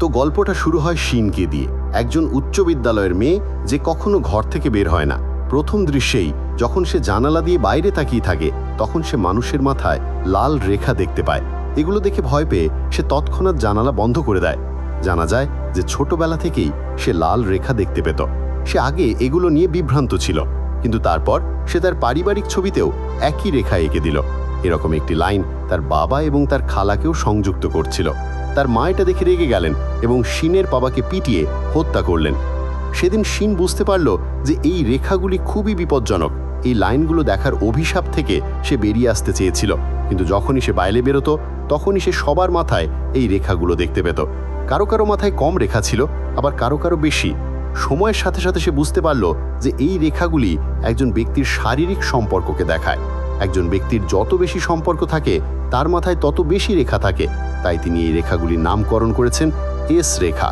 গল্পটা শুরু হয় শিনকে দিয়ে, একজন উচ্চ বিদ্যালয়ের মেয়ে যে কখনো ঘর থেকে বের হয় না। প্রথম দৃশ্যেই যখন সে জানালা দিয়ে বাইরে তাকিয়ে থাকে, তখন সে মানুষের মাথায় লাল রেখা দেখতে পায়। এগুলো দেখে ভয় পেয়ে সে তৎক্ষণাৎ জানালা বন্ধ করে দেয়। জানা যায় যে ছোটবেলা থেকেই সে লাল রেখা দেখতে পেত। সে আগে এগুলো নিয়ে বিভ্রান্ত ছিল, কিন্তু তারপর সে তার পারিবারিক ছবিতেও একই রেখা এঁকে দিল। এরকম একটি লাইন তার বাবা এবং তার খালাকেও সংযুক্ত করছিল। তার মা এটা দেখে রেগে গেলেন এবং শিনের বাবাকে পিটিয়ে হত্যা করলেন। সেদিন শিন বুঝতে পারল যে এই রেখাগুলি খুবই বিপজ্জনক। এই লাইনগুলো দেখার অভিশাপ থেকে সে বেরিয়ে আসতে চেয়েছিল, কিন্তু যখনই সে বাইরে বেরোতো তখনই সে সবার মাথায় এই রেখাগুলো দেখতে পেত। কারো কারো মাথায় কম রেখা ছিল, আবার কারো কারো বেশি। সময়ের সাথে সাথে সে বুঝতে পারল যে এই রেখাগুলি একজন ব্যক্তির শারীরিক সম্পর্ককে দেখায়। একজন ব্যক্তির যত বেশি সম্পর্ক থাকে তার মাথায় তত বেশি রেখা থাকে। তাই তিনি এই রেখাগুলির নামকরণ করেছেন এস রেখা।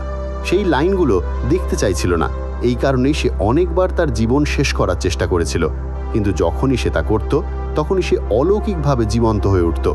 সেই লাইনগুলো দেখতে চাইছিল না, এই কারণেই সে অনেকবার তার জীবন শেষ করার চেষ্টা করেছিল, কিন্তু যখনই সে তা করত তখনই সে অলৌকিকভাবে জীবন্ত হয়ে উঠত।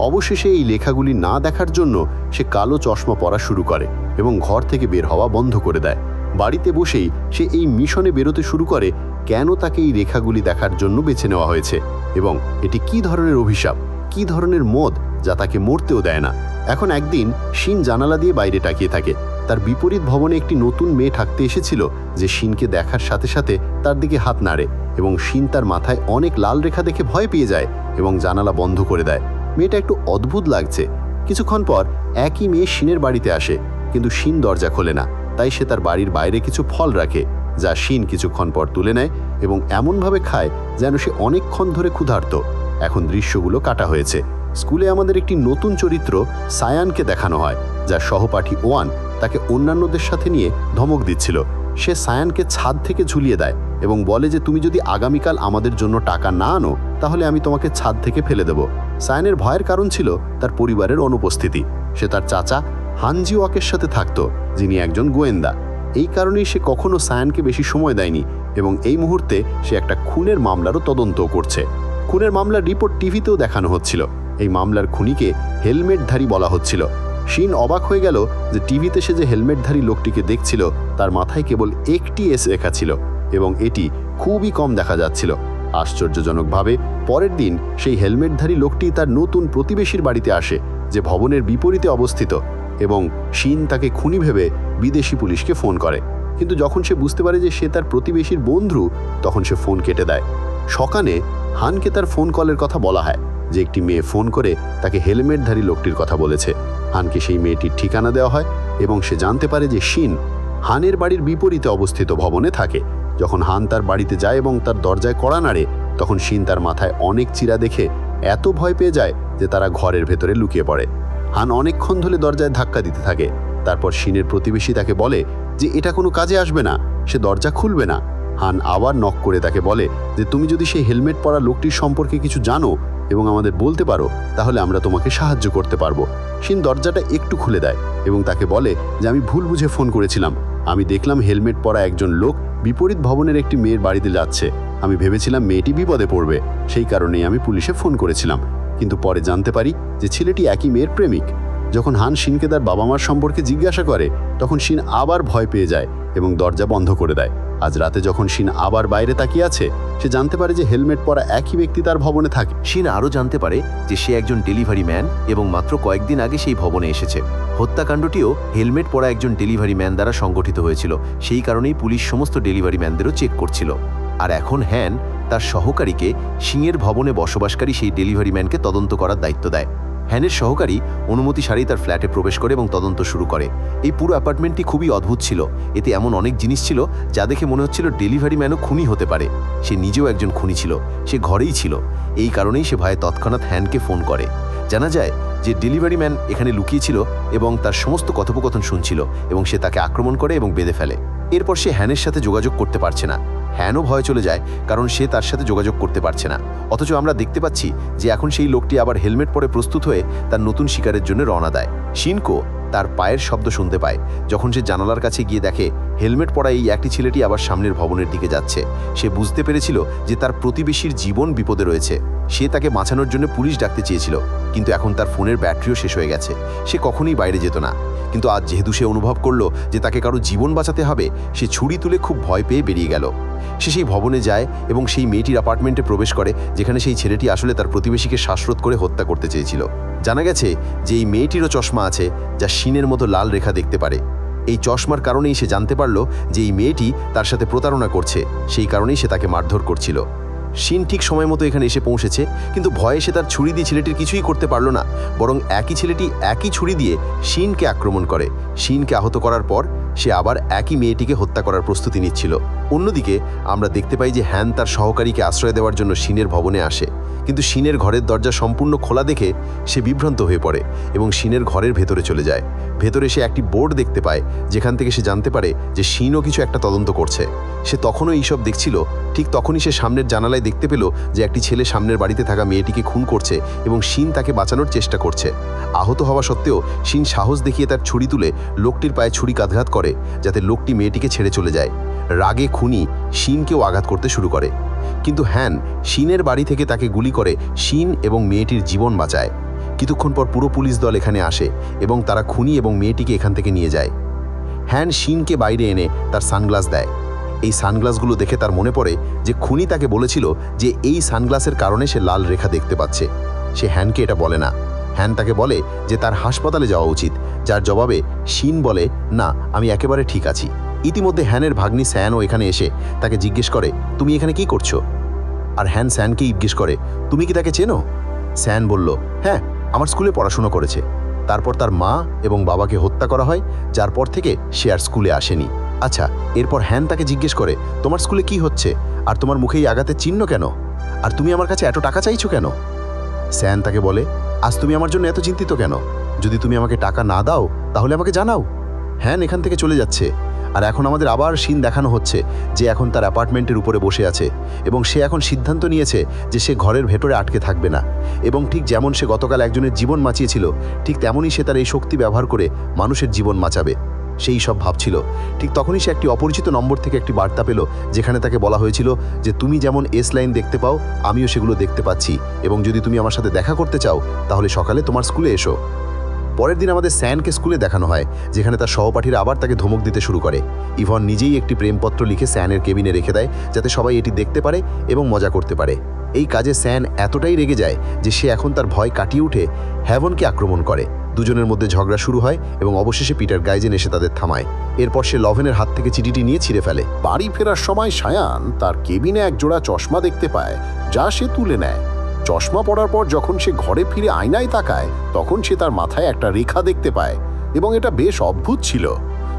অবশেষে এই লেখাগুলি না দেখার জন্য সে কালো চশমা পরা শুরু করে এবং ঘর থেকে বের হওয়া বন্ধ করে দেয়। বাড়িতে বসেই সে এই মিশনে বেরোতে শুরু করে কেন তাকে এই রেখাগুলি দেখার জন্য বেছে নেওয়া হয়েছে এবং এটি কী ধরনের অভিশাপ, কী ধরনের মদ যা তাকে মরতেও দেয় না। এখন একদিন শিন জানালা দিয়ে বাইরে তাকিয়ে থাকে। তার বিপরীত ভবনে একটি নতুন মেয়ে থাকতে এসেছিল যে শিনকে দেখার সাথে সাথে তার দিকে হাত নাড়ে এবং শিন তার মাথায় অনেক লাল রেখা দেখে ভয় পেয়ে যায় এবং জানালা বন্ধ করে দেয়। মেয়েটা একটু অদ্ভুত লাগছে। কিছুক্ষণ পর একই মেয়ে শিনের বাড়িতে আসে, কিন্তু শিন দরজা খোলে না। তাই সে তার বাড়ির বাইরে কিছু ফল রাখে, যা শিন কিছুক্ষণ পর তুলে নেয় এবং এমনভাবে খায় যেন সে অনেকক্ষণ ধরে ক্ষুধার্ত। এখন দৃশ্যগুলো কাটা হয়েছে। স্কুলে আমাদের একটি নতুন চরিত্র সায়ানকে দেখানো হয়, যার সহপাঠী ওয়ান তাকে অন্যান্যদের সাথে নিয়ে ধমক দিচ্ছিল। সে সায়ানকে ছাদ থেকে ঝুলিয়ে দেয় এবং বলে যে তুমি যদি আগামীকাল আমাদের জন্য টাকা না আনো তাহলে আমি তোমাকে ছাদ থেকে ফেলে দেব। সায়ানের ভয়ের কারণ ছিল তার পরিবারের অনুপস্থিতি। সে তার চাচা হানজিওয়াকের সাথে থাকত, যিনি একজন গোয়েন্দা। এই কারণেই সে কখনো সায়ানকে বেশি সময় দেয়নি এবং এই মুহূর্তে সে একটা খুনের মামলারও তদন্ত করছে। খুনের মামলার রিপোর্ট টিভিতেও দেখানো হচ্ছিল। এই মামলার খুনিকে হেলমেটধারী বলা হচ্ছিল। শিন অবাক হয়ে গেল যে টিভিতে সে যে হেলমেটধারী লোকটিকে দেখছিল তার মাথায় কেবল একটি এস রেখা ছিল এবং এটি খুবই কম দেখা যাচ্ছিল। আশ্চর্যজনকভাবে পরের দিন সেই হেলমেটধারী লোকটি তার নতুন প্রতিবেশীর বাড়িতে আসে, যে ভবনের বিপরীতে অবস্থিত, এবং শিন তাকে খুনি ভেবে বিদেশি পুলিশকে ফোন করে। কিন্তু যখন সে বুঝতে পারে যে সে তার প্রতিবেশীর বন্ধু, তখন সে ফোন কেটে দেয়। সকালে হানকে তার ফোন কলের কথা বলা হয় যে একটি মেয়ে ফোন করে তাকে হেলমেটধারী লোকটির কথা বলেছে। হানকে সেই মেয়েটির ঠিকানা দেওয়া হয় এবং সে জানতে পারে যে শিন হানের বাড়ির বিপরীতে অবস্থিত ভবনে থাকে। যখন হান তার বাড়িতে যায় এবং তার দরজায় কড়া নাড়ে, তখন শিন তার মাথায় অনেক চিরা দেখে এত ভয় পেয়ে যায় যে তারা ঘরের ভেতরে লুকিয়ে পড়ে। হান অনেকক্ষণ ধরে দরজায় ধাক্কা দিতে থাকে। তারপর শিনের প্রতিবেশী তাকে বলে যে এটা কোনো কাজে আসবে না, সে দরজা খুলবে না। হান আবার নক করে তাকে বলে যে তুমি যদি সেই হেলমেট পরা লোকটির সম্পর্কে কিছু জানো এবং আমাদের বলতে পারো তাহলে আমরা তোমাকে সাহায্য করতে পারবো। শিন দরজাটা একটু খুলে দেয় এবং তাকে বলে যে আমি ভুল বুঝে ফোন করেছিলাম। আমি দেখলাম হেলমেট পরা একজন লোক বিপরীত ভবনের একটি মেয়ের বাড়িতে যাচ্ছে। আমি ভেবেছিলাম মেয়েটি বিপদে পড়বে, সেই কারণেই আমি পুলিশে ফোন করেছিলাম। কিন্তু পরে জানতে পারি যে ছেলেটি একই মেয়ের প্রেমিক। যখন হান শিনকে তার বাবা মার সম্পর্কে জিজ্ঞাসা করে, তখন শিন আবার ভয় পেয়ে যায় এবং দরজা বন্ধ করে দেয়। আজ রাতে যখন শিন আবার বাইরে তাকিয়ে আছে, সে জানতে পারে যে হেলমেট পরা একই ব্যক্তি তার ভবনে থাকে। শিন আরও জানতে পারে যে সে একজন ডেলিভারি ম্যান এবং মাত্র কয়েকদিন আগে সেই ভবনে এসেছে। হত্যাকাণ্ডটিও হেলমেট পরা একজন ডেলিভারি ম্যান দ্বারা সংগঠিত হয়েছিল। সেই কারণেই পুলিশ সমস্ত ডেলিভারি ম্যানদেরও চেক করছিল। আর এখন হ্যান তার সহকারীকে শিংয়ের ভবনে বসবাসকারী সেই ডেলিভারি ম্যানকে তদন্ত করার দায়িত্ব দেয়। হ্যানের সহকারী অনুমতি ছাড়াই তার ফ্ল্যাটে প্রবেশ করে এবং তদন্ত শুরু করে। এই পুরো অ্যাপার্টমেন্টটি খুবই অদ্ভুত ছিল। এতে এমন অনেক জিনিস ছিল যা দেখে মনে হচ্ছিল ডেলিভারি ম্যানও খুনি হতে পারে। সে নিজেও একজন খুনি ছিল, সে ঘরেই ছিল। এই কারণেই সে ভয়ে তৎক্ষণাৎ হ্যানকে ফোন করে। জানা যায় যে ডেলিভারি ম্যান এখানে লুকিয়েছিল এবং তার সমস্ত কথোপকথন শুনছিল এবং সে তাকে আক্রমণ করে এবং বেঁধে ফেলে। এরপর সে হ্যানের সাথে যোগাযোগ করতে পারছে না। হ্যানও ভয়ে চলে যায় কারণ সে তার সাথে যোগাযোগ করতে পারছে না। অথচ আমরা দেখতে পাচ্ছি যে এখন সেই লোকটি আবার হেলমেট পরে প্রস্তুত হয়ে তার নতুন শিকারের জন্য রওনা দেয়। শিনকো তার পায়ের শব্দ শুনতে পায়। যখন সে জানালার কাছে গিয়ে দেখে হেলমেট পরা এই একটি ছেলেটি আবার সামনের ভবনের দিকে যাচ্ছে, সে বুঝতে পেরেছিল যে তার প্রতিবেশীর জীবন বিপদে রয়েছে। সে তাকে বাঁচানোর জন্য পুলিশ ডাকতে চেয়েছিল, কিন্তু এখন তার ফোনের ব্যাটারিও শেষ হয়ে গেছে। সে কখনোই বাইরে যেত না। কিন্তু আজ যেহেতু সে অনুভব করলো যে তাকে কারো জীবন বাঁচাতে হবে, সে ছুরি তুলে খুব ভয় পেয়ে বেরিয়ে গেল। সে সেই ভবনে যায় এবং সেই মেয়েটির অ্যাপার্টমেন্টে প্রবেশ করে, যেখানে সেই ছেলেটি আসলে তার প্রতিবেশীকে শ্বাসরোধ করে হত্যা করতে চেয়েছিল। জানা গেছে যে এই মেয়েটিরও চশমা আছে, যা শিনের মতো লাল রেখা দেখতে পারে। এই চশমার কারণেই সে জানতে পারল যে এই মেয়েটি তার সাথে প্রতারণা করছে, সেই কারণেই সে তাকে মারধর করছিল। শিন ঠিক সময় মতো এখানে এসে পৌঁছেছে, কিন্তু ভয়ে সে তার ছুরি দিয়ে ছেলেটির কিছুই করতে পারল না, বরং একই ছেলেটি একই ছুরি দিয়ে শিনকে আক্রমণ করে। শিনকে আহত করার পর সে আবার একই মেয়েটিকে হত্যা করার প্রস্তুতি নিচ্ছিল। অন্যদিকে আমরা দেখতে পাই যে হ্যান তার সহকারীকে আশ্রয় দেওয়ার জন্য শিনের ভবনে আসে, কিন্তু শিনের ঘরের দরজা সম্পূর্ণ খোলা দেখে সে বিভ্রান্ত হয়ে পড়ে এবং শিনের ঘরের ভেতরে চলে যায়। ভেতরে সে একটি বোর্ড দেখতে পায়, যেখান থেকে সে জানতে পারে যে শিনও কিছু একটা তদন্ত করছে। সে তখনও এইসব দেখছিল, ঠিক তখনই সে সামনের জানালায় দেখতে পেল যে একটি ছেলে সামনের বাড়িতে থাকা মেয়েটিকে খুন করছে এবং শিন তাকে বাঁচানোর চেষ্টা করছে। আহত হওয়া সত্ত্বেও শিন সাহস দেখিয়ে তার ছুরি তুলে লোকটির পায়ে ছুরিকাঘাত করে, যাতে লোকটি মেয়েটিকে ছেড়ে চলে যায়। রাগে খুনি শিনকেও আঘাত করতে শুরু করে, কিন্তু হ্যান শিনের বাড়ি থেকে তাকে গুলি করে শিন এবং মেয়েটির জীবন বাঁচায়। কিছুক্ষণ পর পুরো পুলিশ দল এখানে আসে এবং তারা খুনি এবং মেয়েটিকে এখান থেকে নিয়ে যায়। হ্যান শিনকে বাইরে এনে তার সানগ্লাস দেয়। এই সানগ্লাসগুলো দেখে তার মনে পড়ে যে খুনি তাকে বলেছিল যে এই সানগ্লাসের কারণে সে লাল রেখা দেখতে পাচ্ছে। সে হ্যানকে এটা বলে না। হ্যান তাকে বলে যে তার হাসপাতালে যাওয়া উচিত, যার জবাবে শিন বলে, না, আমি একেবারে ঠিক আছি। ইতিমধ্যে হ্যানের ভাগ্নি স্যানও এখানে এসে তাকে জিজ্ঞেস করে, তুমি এখানে কি করছো? আর হ্যান স্যানকে জিজ্ঞেস করে, তুমি কি তাকে চেনো? স্যান বলল, হ্যাঁ, আমার স্কুলে পড়াশোনা করেছে। তারপর তার মা এবং বাবাকে হত্যা করা হয়, যার পর থেকে সে আর স্কুলে আসেনি। আচ্ছা, এরপর হ্যান তাকে জিজ্ঞেস করে, তোমার স্কুলে কি হচ্ছে, আর তোমার মুখে এই আঘাতের চিহ্ন কেন, আর তুমি আমার কাছে এত টাকা চাইছো কেন? স্যান তাকে বলে, আজ তুমি আমার জন্য এত চিন্তিত কেন? যদি তুমি আমাকে টাকা না দাও তাহলে আমাকে জানাও। হ্যান এখান থেকে চলে যাচ্ছে, আর এখন আমাদের আবার সিন দেখানো হচ্ছে যে এখন তার অ্যাপার্টমেন্টের উপরে বসে আছে এবং সে এখন সিদ্ধান্ত নিয়েছে যে সে ঘরের ভেতরে আটকে থাকবে না, এবং ঠিক যেমন সে গতকাল একজনের জীবন বাঁচিয়েছিল, ঠিক তেমনই সে তার এই শক্তি ব্যবহার করে মানুষের জীবন বাঁচাবে। সেই সব ভাবছিল। ঠিক তখনই সে একটি অপরিচিত নম্বর থেকে একটি বার্তা পেল, যেখানে তাকে বলা হয়েছিল যে তুমি যেমন এস লাইন দেখতে পাও, আমিও সেগুলো দেখতে পাচ্ছি, এবং যদি তুমি আমার সাথে দেখা করতে চাও তাহলে সকালে তোমার স্কুলে এসো। পরের দিন আমাদের স্যানকে স্কুলে দেখানো হয়, যেখানে তার সহপাঠীরা আবার তাকে ধমক দিতে শুরু করে। ইভন নিজেই একটি প্রেমপত্র লিখে স্যানের কেবিনে রেখে দেয়, যাতে সবাই এটি দেখতে পারে এবং মজা করতে পারে। এই কাজে স্যান এতটাই রেগে যায় যে সে এখন তার ভয় কাটিয়ে উঠে হ্যাভনকে আক্রমণ করে। দুজনের মধ্যে ঝগড়া শুরু হয় এবং অবশেষে পিটার গাইজেন এসে তাদের থামায়। এরপর সে লভেনের হাত থেকে চিঠিটি নিয়ে ছিঁড়ে ফেলে। বাড়ি ফেরার সময় সায়ান তার কেবিনে এক জোড়া চশমা দেখতে পায়, যা সে তুলে নেয়। চশমা পরার পর যখন সে ঘরে ফিরে আয়নায় তাকায়, তখন সে তার মাথায় একটা রেখা দেখতে পায়, এবং এটা বেশ অদ্ভুত ছিল।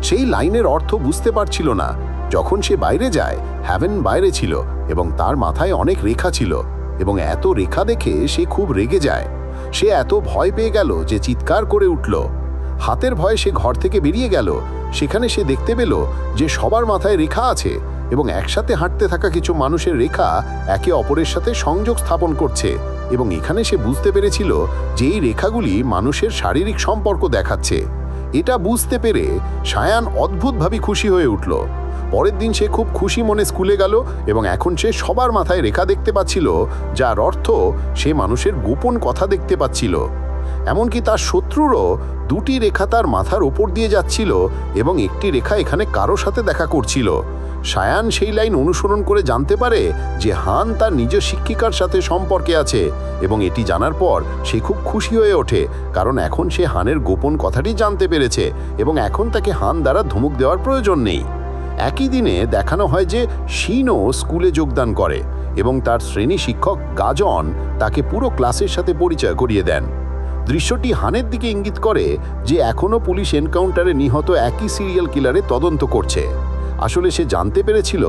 সেই লাইনের অর্থ বুঝতে পারছিল না। যখন সে বাইরে যায়, হ্যাভেন বাইরে ছিল এবং তার মাথায় অনেক রেখা ছিল, এবং এত রেখা দেখে সে খুব রেগে যায়। সে এত ভয় পেয়ে গেল যে চিৎকার করে উঠল। হাতের ভয়ে সে ঘর থেকে বেরিয়ে গেল। সেখানে সে দেখতে পেল যে সবার মাথায় রেখা আছে, এবং একসাথে হাঁটতে থাকা কিছু মানুষের রেখা একে অপরের সাথে সংযোগ স্থাপন করছে, এবং এখানে সে বুঝতে পেরেছিল যে এই রেখাগুলি মানুষের শারীরিক সম্পর্ক দেখাচ্ছে। এটা বুঝতে পেরে সায়ান অদ্ভুতভাবে খুশি হয়ে উঠল। পরের দিন সে খুব খুশি মনে স্কুলে গেল, এবং এখন সে সবার মাথায় রেখা দেখতে পাচ্ছিল, যার অর্থ সে মানুষের গোপন কথা দেখতে পাচ্ছিল। এমনকি তার শত্রুরও দুটি রেখা তার মাথার ওপর দিয়ে যাচ্ছিল, এবং একটি রেখা এখানে কারো সাথে দেখা করছিল। সায়ান সেই লাইন অনুসরণ করে জানতে পারে যে হান তার নিজ শিক্ষিকার সাথে সম্পর্কে আছে, এবং এটি জানার পর সে খুব খুশি হয়ে ওঠে, কারণ এখন সে হানের গোপন কথাটি জানতে পেরেছে, এবং এখন তাকে হান দ্বারা ধমক দেওয়ার প্রয়োজন নেই। একই দিনে দেখানো হয় যে শিনও স্কুলে যোগদান করে, এবং তার শ্রেণী শিক্ষক গাজন তাকে পুরো ক্লাসের সাথে পরিচয় করিয়ে দেন। দৃশ্যটি হানের দিকে ইঙ্গিত করে যে এখনও পুলিশ এনকাউন্টারে নিহত একই সিরিয়াল কিলারে তদন্ত করছে। আসলে সে জানতে পেরেছিল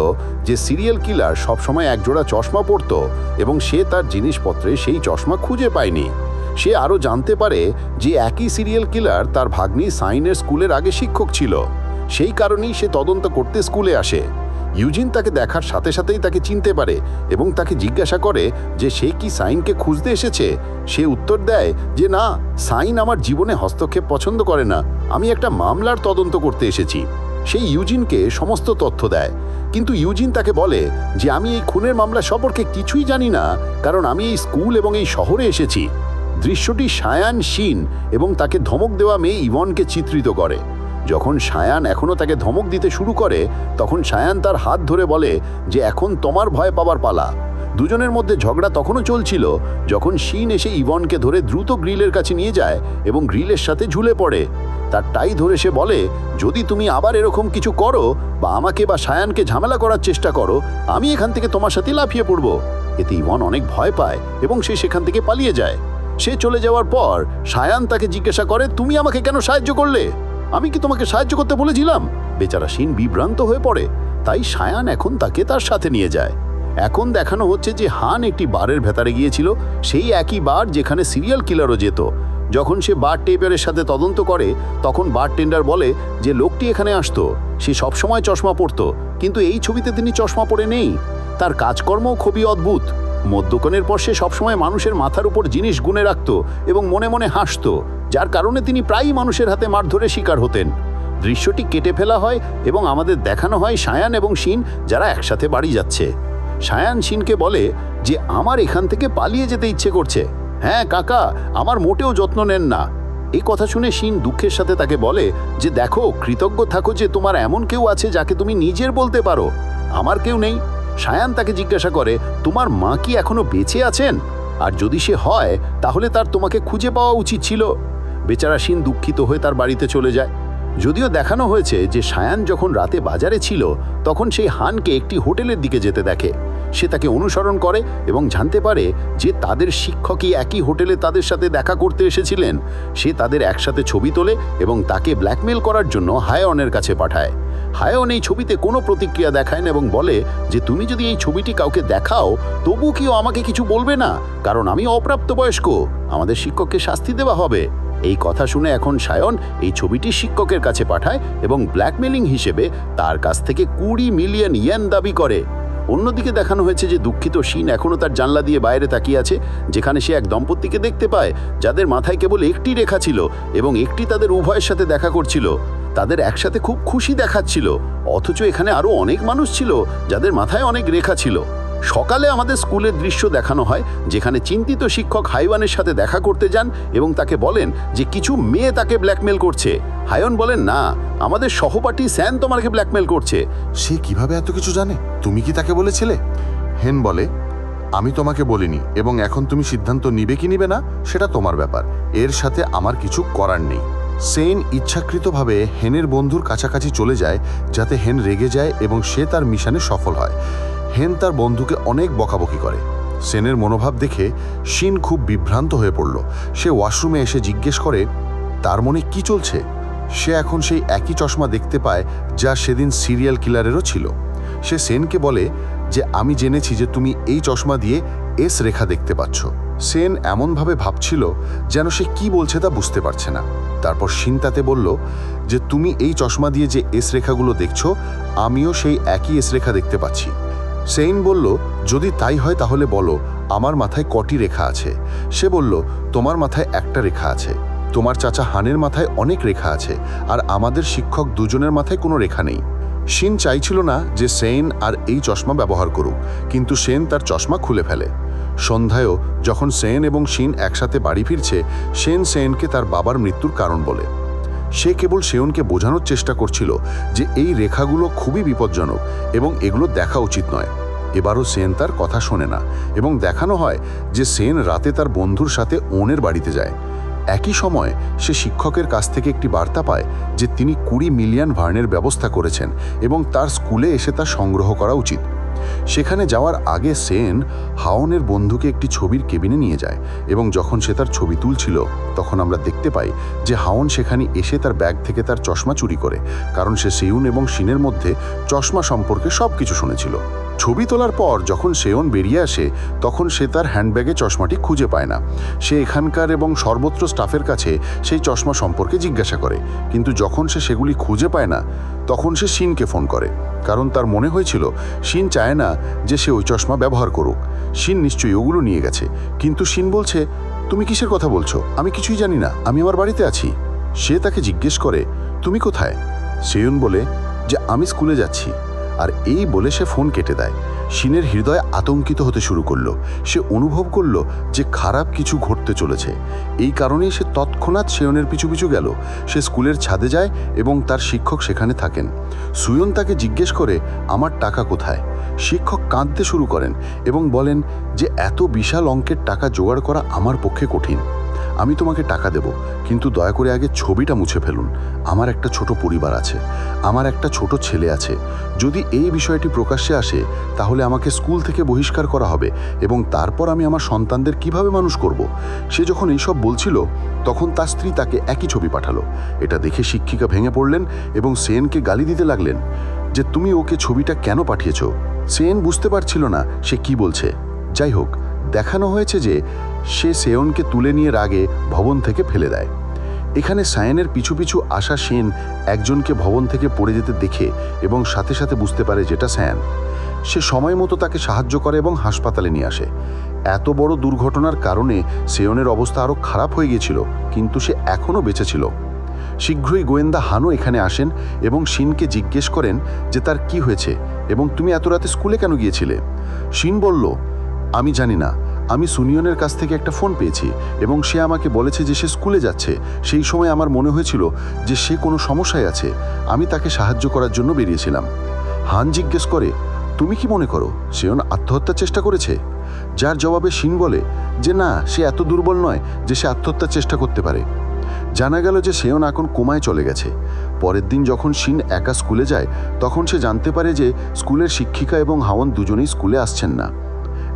যে সিরিয়াল কিলার সবসময় একজোড়া চশমা পরত, এবং সে তার জিনিসপত্রে সেই চশমা খুঁজে পায়নি। সে আরও জানতে পারে যে একই সিরিয়াল কিলার তার ভাগ্নি সাইনের স্কুলের আগে শিক্ষক ছিল। সেই কারণেই সে তদন্ত করতে স্কুলে আসে। ইউজিন তাকে দেখার সাথে সাথেই তাকে চিনতে পারে এবং তাকে জিজ্ঞাসা করে যে সে কি সাইনকে খুঁজতে এসেছে। সে উত্তর দেয় যে না, সাইন আমার জীবনে হস্তক্ষেপ পছন্দ করে না, আমি একটা মামলার তদন্ত করতে এসেছি। সেই ইউজিনকে সমস্ত তথ্য দেয়, কিন্তু ইউজিন তাকে বলে যে আমি এই খুনের মামলা সম্পর্কে কিছুই জানি না, কারণ আমি এই স্কুল এবং এই শহরে এসেছি। দৃশ্যটি সায়ান, শিন এবং তাকে ধমক দেওয়া মেয়ে ইভনকে চিত্রিত করে। যখন সায়ান এখনও তাকে ধমক দিতে শুরু করে, তখন সায়ান তার হাত ধরে বলে যে এখন তোমার ভয় পাবার পালা। দুজনের মধ্যে ঝগড়া তখনও চলছিল যখন শিন এসে ইভনকে ধরে দ্রুত গ্রিলের কাছে নিয়ে যায় এবং গ্রিলের সাথে ঝুলে পড়ে। তার টাই ধরে সে বলে, যদি তুমি আবার এরকম কিছু করো বা আমাকে বা সায়ানকে ঝামেলা করার চেষ্টা করো, আমি এখান থেকে তোমার সাথে লাফিয়ে পড়ব। এতে ইভন অনেক ভয় পায় এবং সে সেখান থেকে পালিয়ে যায়। সে চলে যাওয়ার পর সায়ান তাকে জিজ্ঞাসা করে, তুমি আমাকে কেন সাহায্য করলে? আমি কি তোমাকে সাহায্য করতে বলেছিলাম? বেচারা শিন বিভ্রান্ত হয়ে পড়ে। তাই সায়ান এখন তাকে তার সাথে নিয়ে যায়। এখন দেখানো হচ্ছে যে হান একটি বারের ভেতরে গিয়েছিল, সেই একই বার যেখানে সিরিয়াল কিলারও যেত। যখন সে বার টেপারের সাথে তদন্ত করে, তখন বার টেন্ডার বলে যে লোকটি এখানে আসতো, সে সবসময় চশমা পরতো, কিন্তু এই ছবিতে তিনি চশমা পরে নেই। তার কাজকর্মও খুবই অদ্ভুত। মদ্যপানের পর সে সবসময় মানুষের মাথার উপর জিনিস গুনে রাখত এবং মনে মনে হাসত, যার কারণে তিনি প্রায়ই মানুষের হাতে মারধরের শিকার হতেন। দৃশ্যটি কেটে ফেলা হয় এবং আমাদের দেখানো হয় সায়ান এবং শিন যারা একসাথে বাড়ি যাচ্ছে। সায়ান শিনকে বলে যে আমার এখান থেকে পালিয়ে যেতে ইচ্ছে করছে। হ্যাঁ কাকা, আমার মোটেও যত্ন নেন না। এই কথা শুনে শিন দুঃখের সাথে তাকে বলে যে দেখো, কৃতজ্ঞ থাকো যে তোমার এমন কেউ আছে যাকে তুমি নিজের বলতে পারো, আমার কেউ নেই। সায়ান তাকে জিজ্ঞাসা করে, তোমার মা কি এখনো বেঁচে আছেন? আর যদি সে হয় তাহলে তার তোমাকে খুঁজে পাওয়া উচিত ছিল। বেচারা শিন দুঃখিত হয়ে তার বাড়িতে চলে যায়। যদিও দেখানো হয়েছে যে সায়ান যখন রাতে বাজারে ছিল, তখন সেই হানকে একটি হোটেলের দিকে যেতে দেখে। সে তাকে অনুসরণ করে এবং জানতে পারে যে তাদের শিক্ষকই একই হোটেলে তাদের সাথে দেখা করতে এসেছিলেন। সে তাদের একসাথে ছবি তোলে এবং তাকে ব্ল্যাকমেল করার জন্য হায়নের কাছে পাঠায়। হায়ন এই ছবিতে কোনো প্রতিক্রিয়া দেখায় না এবং বলে যে তুমি যদি এই ছবিটি কাউকে দেখাও, তবু কেউ আমাকে কিছু বলবে না, কারণ আমি অপ্রাপ্তবয়স্ক, আমাদের শিক্ষককে শাস্তি দেওয়া হবে। এই কথা শুনে এখন সায়ন এই ছবিটি শিক্ষকের কাছে পাঠায় এবং ব্ল্যাকমেলিং হিসেবে তার কাছ থেকে 20 মিলিয়ন ইয়েন দাবি করে। অন্যদিকে দেখানো হয়েছে যে দুঃখিত শিন এখনও তার জানলা দিয়ে বাইরে তাকিয়ে আছে, যেখানে সে এক দম্পতিকে দেখতে পায় যাদের মাথায় কেবল একটি রেখা ছিল এবং একটি তাদের উভয়ের সাথে দেখা করছিল। তাদের একসাথে খুব খুশি দেখাচ্ছিল, অথচ এখানে আরও অনেক মানুষ ছিল যাদের মাথায় অনেক রেখা ছিল। সকালে আমাদের স্কুলের দৃশ্য দেখানো হয় যেখানে চিন্তিত শিক্ষক হাইওয়ানের সাথে দেখা করতে যান এবং তাকে বলেন যে কিছু মেয়ে তাকে ব্ল্যাকমেল করছে। হায়ন বলেন, না, আমাদের সহপাঠী স্যান তোমাকে ব্ল্যাকমেল করছে। সে কিভাবে এত কিছু জানে? তুমি কি তাকে বলেছিলে? হেন বলে, আমি তোমাকে বলিনি এবং এখন তুমি সিদ্ধান্ত নিবে কি নিবে না সেটা তোমার ব্যাপার, এর সাথে আমার কিছু করার নেই। সেন ইচ্ছাকৃতভাবে হেনের বন্ধুর কাছাকাছি চলে যায় যাতে হেন রেগে যায় এবং সে তার মিশনে সফল হয়। হেন তার বন্ধুকে অনেক বকাবকি করে। সেনের মনোভাব দেখে শিন খুব বিভ্রান্ত হয়ে পড়ল। সে ওয়াশরুমে এসে জিজ্ঞেস করে তার মনে কি চলছে। সে এখন সেই একই চশমা দেখতে পায় যা সেদিন সিরিয়াল কিলারেরও ছিল। সে সেনকে বলে যে আমি জেনেছি যে তুমি এই চশমা দিয়ে এস রেখা দেখতে পাচ্ছ। সেন এমনভাবে ভাবছিল যেন সে কি বলছে তা বুঝতে পারছে না। তারপর শিন তাতে বলল যে তুমি এই চশমা দিয়ে যে এস রেখাগুলো দেখছো, আমিও সেই একই এস রেখা দেখতে পাচ্ছি। সেইন বলল, যদি তাই হয় তাহলে বলো আমার মাথায় কটি রেখা আছে। সে বলল, তোমার মাথায় একটা রেখা আছে, তোমার চাচা হানের মাথায় অনেক রেখা আছে, আর আমাদের শিক্ষক দুজনের মাথায় কোনো রেখা নেই। শিন চাইছিল না যে সেইন আর এই চশমা ব্যবহার করুক, কিন্তু সেন তার চশমা খুলে ফেলে। সন্ধ্যায়ও যখন সেন এবং শিন একসাথে বাড়ি ফিরছে, সেনকে তার বাবার মৃত্যুর কারণ বলে। সে কেবল সেয়নকে বোঝানোর চেষ্টা করছিল যে এই রেখাগুলো খুবই বিপজ্জনক এবং এগুলো দেখা উচিত নয়। এবারও সেন তার কথা শোনে না এবং দেখানো হয় যে সেন রাতে তার বন্ধুর সাথে ওনের বাড়িতে যায়। একই সময় সে শিক্ষকের কাছ থেকে একটি বার্তা পায় যে তিনি 20 মিলিয়ন ভার্নের ব্যবস্থা করেছেন এবং তার স্কুলে এসে তা সংগ্রহ করা উচিত। সেখানে যাওয়ার আগে সেন হাওনের বন্ধুকে একটি ছবির কেবিনে নিয়ে যায় এবং যখন সে তার ছবি তুলছিল তখন আমরা দেখতে পাই যে হাওন সেখানে এসে তার ব্যাগ থেকে তার চশমা চুরি করে, কারণ সে সেয়ুন এবং শিনের মধ্যে চশমা সম্পর্কে সব কিছু শুনেছিল। ছবি তোলার পর যখন সেয়ন বেরিয়ে আসে তখন সে তার হ্যান্ডব্যাগে চশমাটি খুঁজে পায় না। সে এখানকার এবং সর্বত্র স্টাফের কাছে সেই চশমা সম্পর্কে জিজ্ঞাসা করে, কিন্তু যখন সে সেগুলি খুঁজে পায় না তখন সে শিনকে ফোন করে, কারণ তার মনে হয়েছিল শিন চায় না যে সে ওই চশমা ব্যবহার করুক। শিন নিশ্চয়ই ওগুলো নিয়ে গেছে, কিন্তু শিন বলছে, তুমি কিসের কথা বলছো? আমি কিছুই জানি না, আমি আমার বাড়িতে আছি। সে তাকে জিজ্ঞেস করে, তুমি কোথায়? সেয়ুন বলে যে আমি স্কুলে যাচ্ছি। আর এই বলে সে ফোন কেটে দেয়। শিনের হৃদয় আতঙ্কিত হতে শুরু করলো। সে অনুভব করলো যে খারাপ কিছু ঘটতে চলেছে। এই কারণেই সে তৎক্ষণাৎ সেয়নের পিছু পিছু গেল। সে স্কুলের ছাদে যায় এবং তার শিক্ষক সেখানে থাকেন। সুয়ন তাকে জিজ্ঞেস করে, আমার টাকা কোথায়? শিক্ষক কাঁদতে শুরু করেন এবং বলেন যে এত বিশাল অঙ্কের টাকা জোগাড় করা আমার পক্ষে কঠিন। আমি তোমাকে টাকা দেব, কিন্তু দয়া করে আগে ছবিটা মুছে ফেলুন। আমার একটা ছোট পরিবার আছে, আমার একটা ছোট ছেলে আছে। যদি এই বিষয়টি প্রকাশ্যে আসে তাহলে আমাকে স্কুল থেকে বহিষ্কার করা হবে এবং তারপর আমি আমার সন্তানদের কিভাবে মানুষ করব। সে যখন এইসব বলছিল তখন তার স্ত্রী তাকে একই ছবি পাঠালো। এটা দেখে শিক্ষিকা ভেঙে পড়লেন এবং সেনকে গালি দিতে লাগলেন যে তুমি ওকে ছবিটা কেন পাঠিয়েছ। সেন বুঝতে পারছিল না সে কি বলছে। যাই হোক, দেখানো হয়েছে যে সে সেয়নকে তুলে নিয়ে রাগে ভবন থেকে ফেলে দেয়। এখানে সায়েনের পিছু পিছু আসা সেন একজনকে ভবন থেকে পড়ে যেতে দেখে এবং সাথে সাথে বুঝতে পারে যেটা সায়ান। সে সময় মতো তাকে সাহায্য করে এবং হাসপাতালে নিয়ে আসে। এত বড় দুর্ঘটনার কারণে সেয়নের অবস্থা আরও খারাপ হয়ে গিয়েছিল, কিন্তু সে এখনও বেঁচে ছিল। শীঘ্রই গোয়েন্দা হানও এখানে আসেন এবং শিনকে জিজ্ঞেস করেন যে তার কি হয়েছে এবং তুমি এত রাতে স্কুলে কেন গিয়েছিলে। শিন বলল, আমি জানি না, আমি সুনিয়নের কাছ থেকে একটা ফোন পেয়েছি এবং সে আমাকে বলেছে যে সে স্কুলে যাচ্ছে। সেই সময় আমার মনে হয়েছিল যে সে কোনো সমস্যায় আছে। আমি তাকে সাহায্য করার জন্য বেরিয়েছিলাম। হান জিজ্ঞেস করে, তুমি কি মনে করো সেয়ন আত্মহত্যার চেষ্টা করেছে? যার জবাবে শিন বলে যে না, সে এত দুর্বল নয় যে সে আত্মহত্যার চেষ্টা করতে পারে। জানা গেল যে সেয়ন এখন কোমায় চলে গেছে। পরের দিন যখন শিন একা স্কুলে যায় তখন সে জানতে পারে যে স্কুলের শিক্ষিকা এবং হাওন দুজনেই স্কুলে আসছেন না।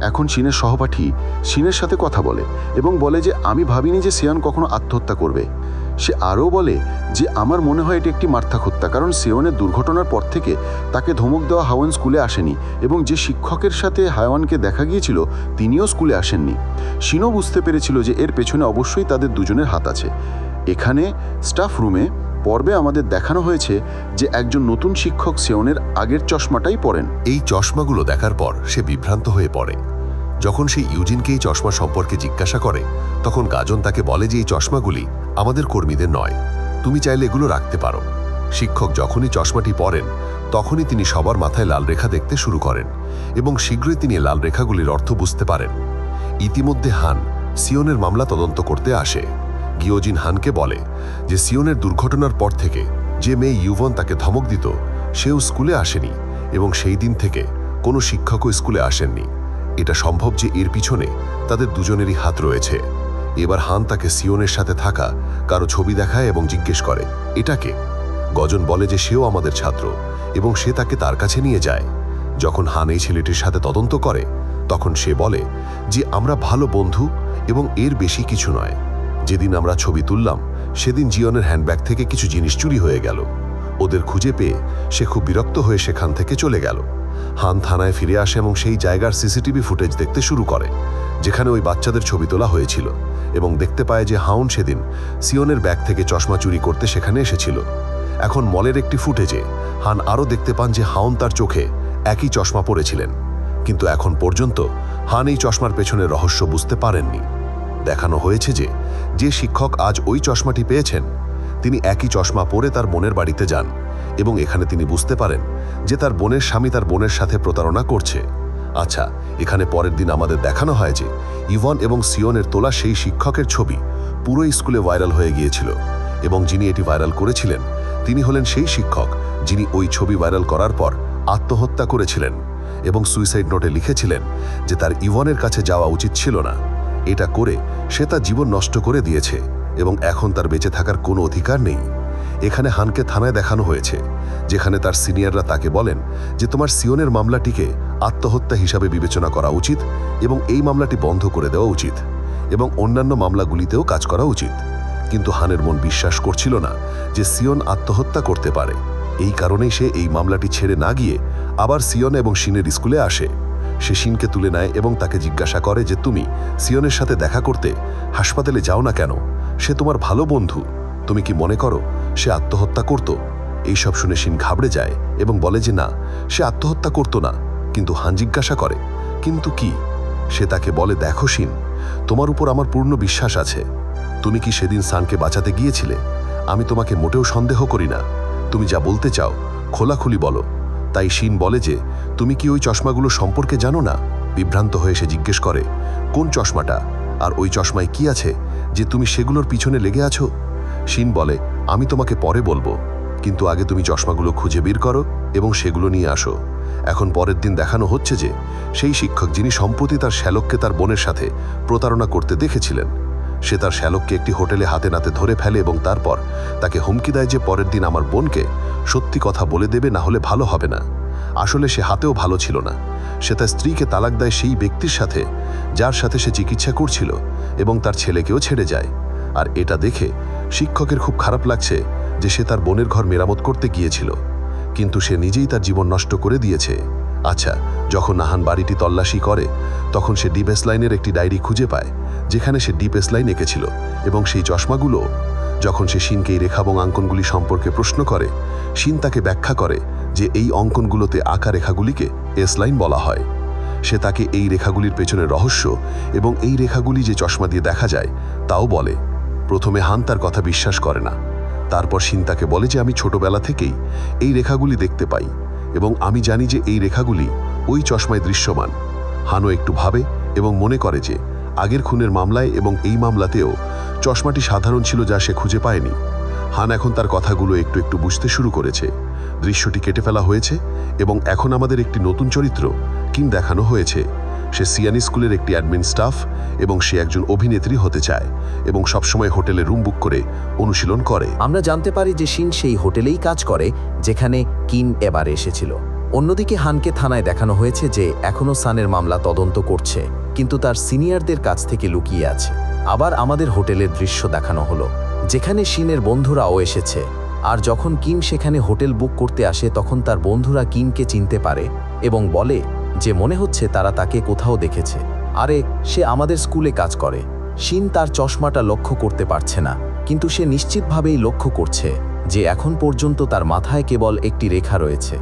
এখন শিনের সহপাঠী শিনের সাথে কথা বলে এবং বলে যে আমি ভাবিনি যে সেয়ন কখনো আত্মহত্যা করবে। সে আরও বলে যে আমার মনে হয় এটি একটি মার্থাক হত্যা, কারণ সেয়নের দুর্ঘটনার পর থেকে তাকে ধমক দেওয়া হাওয়ান স্কুলে আসেনি এবং যে শিক্ষকের সাথে হাওয়ানকে দেখা গিয়েছিল তিনিও স্কুলে আসেননি। শিনও বুঝতে পেরেছিল যে এর পেছনে অবশ্যই তাদের দুজনের হাত আছে। এখানে স্টাফ রুমে পর্বে আমাদের দেখানো হয়েছে যে একজন নতুন শিক্ষক সেয়নের আগের চশমাটাই পরেন। এই চশমাগুলো দেখার পর সে বিভ্রান্ত হয়ে পড়ে। যখন সে ইউজিনকে এই চশমা সম্পর্কে জিজ্ঞাসা করে তখন গাজন তাকে বলে যে এই চশমাগুলি আমাদের কর্মীদের নয়, তুমি চাইলে এগুলো রাখতে পারো। শিক্ষক যখনই চশমাটি পরেন তখনই তিনি সবার মাথায় লাল রেখা দেখতে শুরু করেন এবং শীঘ্রই তিনি লাল রেখাগুলির অর্থ বুঝতে পারেন। ইতিমধ্যে হান সিয়নের মামলা তদন্ত করতে আসে। গিওজিন হানকে বলে যে সিয়নের দুর্ঘটনার পর থেকে যে মেয়ে ইউভন তাকে ধমক দিত সেও স্কুলে আসেনি এবং সেই দিন থেকে কোনো শিক্ষকও স্কুলে আসেননি। এটা সম্ভব যে এর পিছনে তাদের দুজনেরই হাত রয়েছে। এবার হান তাকে সিয়নের সাথে থাকা কারো ছবি দেখায় এবং জিজ্ঞেস করে এটাকে। গজন বলে যে সেও আমাদের ছাত্র এবং সে তাকে তার কাছে নিয়ে যায়। যখন হান এই ছেলেটির সাথে তদন্ত করে তখন সে বলে যে আমরা ভালো বন্ধু এবং এর বেশি কিছু নয়। যেদিন আমরা ছবি তুললাম সেদিন জিয়নের হ্যান্ডব্যাগ থেকে কিছু জিনিস চুরি হয়ে গেল। ওদের খুঁজে পেয়ে সে খুব বিরক্ত হয়ে সেখান থেকে চলে গেল। হান থানায় ফিরে আসে এবং সেই জায়গার সিসিটিভি ফুটেজ দেখতে শুরু করে যেখানে ওই বাচ্চাদের ছবি তোলা হয়েছিল এবং দেখতে পায় যে হাউন সেদিন সিয়নের ব্যাগ থেকে চশমা চুরি করতে সেখানে এসেছিল। এখন মলের একটি ফুটেজে হান আরও দেখতে পান যে হাউন তার চোখে একই চশমা পরেছিলেন, কিন্তু এখন পর্যন্ত হান এই চশমার পেছনের রহস্য বুঝতে পারেননি। দেখানো হয়েছে যে যে শিক্ষক আজ ওই চশমাটি পেয়েছেন তিনি একই চশমা পরে তার বোনের বাড়িতে যান এবং এখানে তিনি বুঝতে পারেন যে তার বোনের স্বামী তার বোনের সাথে প্রতারণা করছে। আচ্ছা, এখানে পরের দিন আমাদের দেখানো হয় যে ইভন এবং সিয়নের তোলা সেই শিক্ষকের ছবি পুরো স্কুলে ভাইরাল হয়ে গিয়েছিল এবং যিনি এটি ভাইরাল করেছিলেন তিনি হলেন সেই শিক্ষক যিনি ওই ছবি ভাইরাল করার পর আত্মহত্যা করেছিলেন এবং সুইসাইড নোটে লিখেছিলেন যে তার ইভনের কাছে যাওয়া উচিত ছিল না। এটা করে সে তার জীবন নষ্ট করে দিয়েছে এবং এখন তার বেঁচে থাকার কোনো অধিকার নেই। এখানে হানকে থানায় দেখানো হয়েছে যেখানে তার সিনিয়ররা তাকে বলেন যে তোমার সিয়নের মামলাটিকে আত্মহত্যা হিসাবে বিবেচনা করা উচিত এবং এই মামলাটি বন্ধ করে দেওয়া উচিত এবং অন্যান্য মামলাগুলিতেও কাজ করা উচিত। কিন্তু হানের মন বিশ্বাস করছিল না যে সিয়ন আত্মহত্যা করতে পারে। এই কারণেই সে এই মামলাটি ছেড়ে না গিয়ে আবার সিয়ন এবং শিনের স্কুলে আসে। সে শিনকে তুলে নেয় এবং তাকে জিজ্ঞাসা করে যে তুমি সিয়নের সাথে দেখা করতে হাসপাতালে যাও না কেন? সে তোমার ভালো বন্ধু, তুমি কি মনে করো সে আত্মহত্যা করত? এইসব শুনে শিন ঘাবড়ে যায় এবং বলে যে না, সে আত্মহত্যা করত না। কিন্তু হান জিজ্ঞাসা করে কিন্তু কি? সে তাকে বলে দেখো শিন, তোমার উপর আমার পূর্ণ বিশ্বাস আছে। তুমি কি সেদিন সানকে বাঁচাতে গিয়েছিলে? আমি তোমাকে মোটেও সন্দেহ করি না। তুমি যা বলতে চাও খোলাখুলি বলো। তাই শিন বলে যে, তুমি কি ওই চশমাগুলো সম্পর্কে জানো না? বিভ্রান্ত হয়ে সে জিজ্ঞেস করে, কোন চশমাটা, আর ওই চশমায় কি আছে যে তুমি সেগুলোর পিছনে লেগে আছো? শিন বলে, আমি তোমাকে পরে বলবো, কিন্তু আগে তুমি চশমাগুলো খুঁজে বের করো এবং সেগুলো নিয়ে আসো। এখন পরের দিন দেখানো হচ্ছে যে সেই শিক্ষক যিনি সম্প্রতি তার শ্যালককে তার বোনের সাথে প্রতারণা করতে দেখেছিলেন, সে তার শ্যালককে একটি হোটেলে হাতে নাতে ধরে ফেলে এবং তারপর তাকে হুমকি দেয় যে পরের দিন আমার বোনকে সত্যি কথা বলে দেবে, না হলে ভালো হবে না। আসলে সে হাতেও ভালো ছিল না। সে তার স্ত্রীকে তালাক দেয় সেই ব্যক্তির সাথে যার সাথে সে চিকিৎসা করছিল এবং তার ছেলেকেও ছেড়ে যায়। আর এটা দেখে শিক্ষকের খুব খারাপ লাগছে যে সে তার বোনের ঘর মেরামত করতে গিয়েছিল, কিন্তু সে নিজেই তার জীবন নষ্ট করে দিয়েছে। আচ্ছা, যখন নাহান বাড়িটি তল্লাশি করে তখন সে ডিপ লাইনের একটি ডায়েরি খুঁজে পায় যেখানে সে ডিপ লাইন এঁকেছিল এবং সেই চশমাগুলো। যখন সে শিনকে এই রেখা এবং অঙ্কনগুলি সম্পর্কে প্রশ্ন করে, শিন তাকে ব্যাখ্যা করে যে এই অঙ্কনগুলোতে আঁকা রেখাগুলিকে এস লাইন বলা হয়। সে তাকে এই রেখাগুলির পেছনের রহস্য এবং এই রেখাগুলি যে চশমা দিয়ে দেখা যায় তাও বলে। প্রথমে হান তার কথা বিশ্বাস করে না। তারপর শিন তাকে বলে যে আমি ছোটবেলা থেকেই এই রেখাগুলি দেখতে পাই এবং আমি জানি যে এই রেখাগুলি ওই চশমায় দৃশ্যমান। হানও একটু ভাবে এবং মনে করে যে আগের খুনের মামলায় এবং এই মামলাতেও চশমাটি সাধারণ ছিল যা সে খুঁজে পায়নি। হান এখন তার কথাগুলো একটু একটু বুঝতে শুরু করেছে। দৃশ্যটি কেটে ফেলা হয়েছে এবং এখন আমাদের একটি নতুন চরিত্র কিম দেখানো হয়েছে। সে সিয়ানি স্কুলের একটি অ্যাডমিন স্টাফ এবং সে একজন অভিনেত্রী হতে চায় এবং সবসময় হোটেলে রুম বুক করে অনুশীলন করে। আমরা জানতে পারি যে শিন সেই হোটেলেই কাজ করে যেখানে কিম এবার এসেছিল। অন্যদিকে হানকে থানায় দেখানো হয়েছে যে এখনও সানের মামলা তদন্ত করছে, কিন্তু তার সিনিয়রদের কাছ থেকে লুকিয়ে আছে। আবার আমাদের হোটেলের দৃশ্য দেখানো হলো যেখানে শিনের বন্ধুরাও এসেছে। আর যখন কিম সেখানে হোটেল বুক করতে আসে তখন তার বন্ধুরা কিমকে চিনতে পারে এবং বলে যে মনে হচ্ছে তারা তাকে কোথাও দেখেছে। আরে, সে আমাদের স্কুলে কাজ করে। শিন তার চশমাটা লক্ষ্য করতে পারছে না, কিন্তু সে নিশ্চিতভাবেই লক্ষ্য করছে যে এখন পর্যন্ত তার মাথায় কেবল একটি রেখা রয়েছে।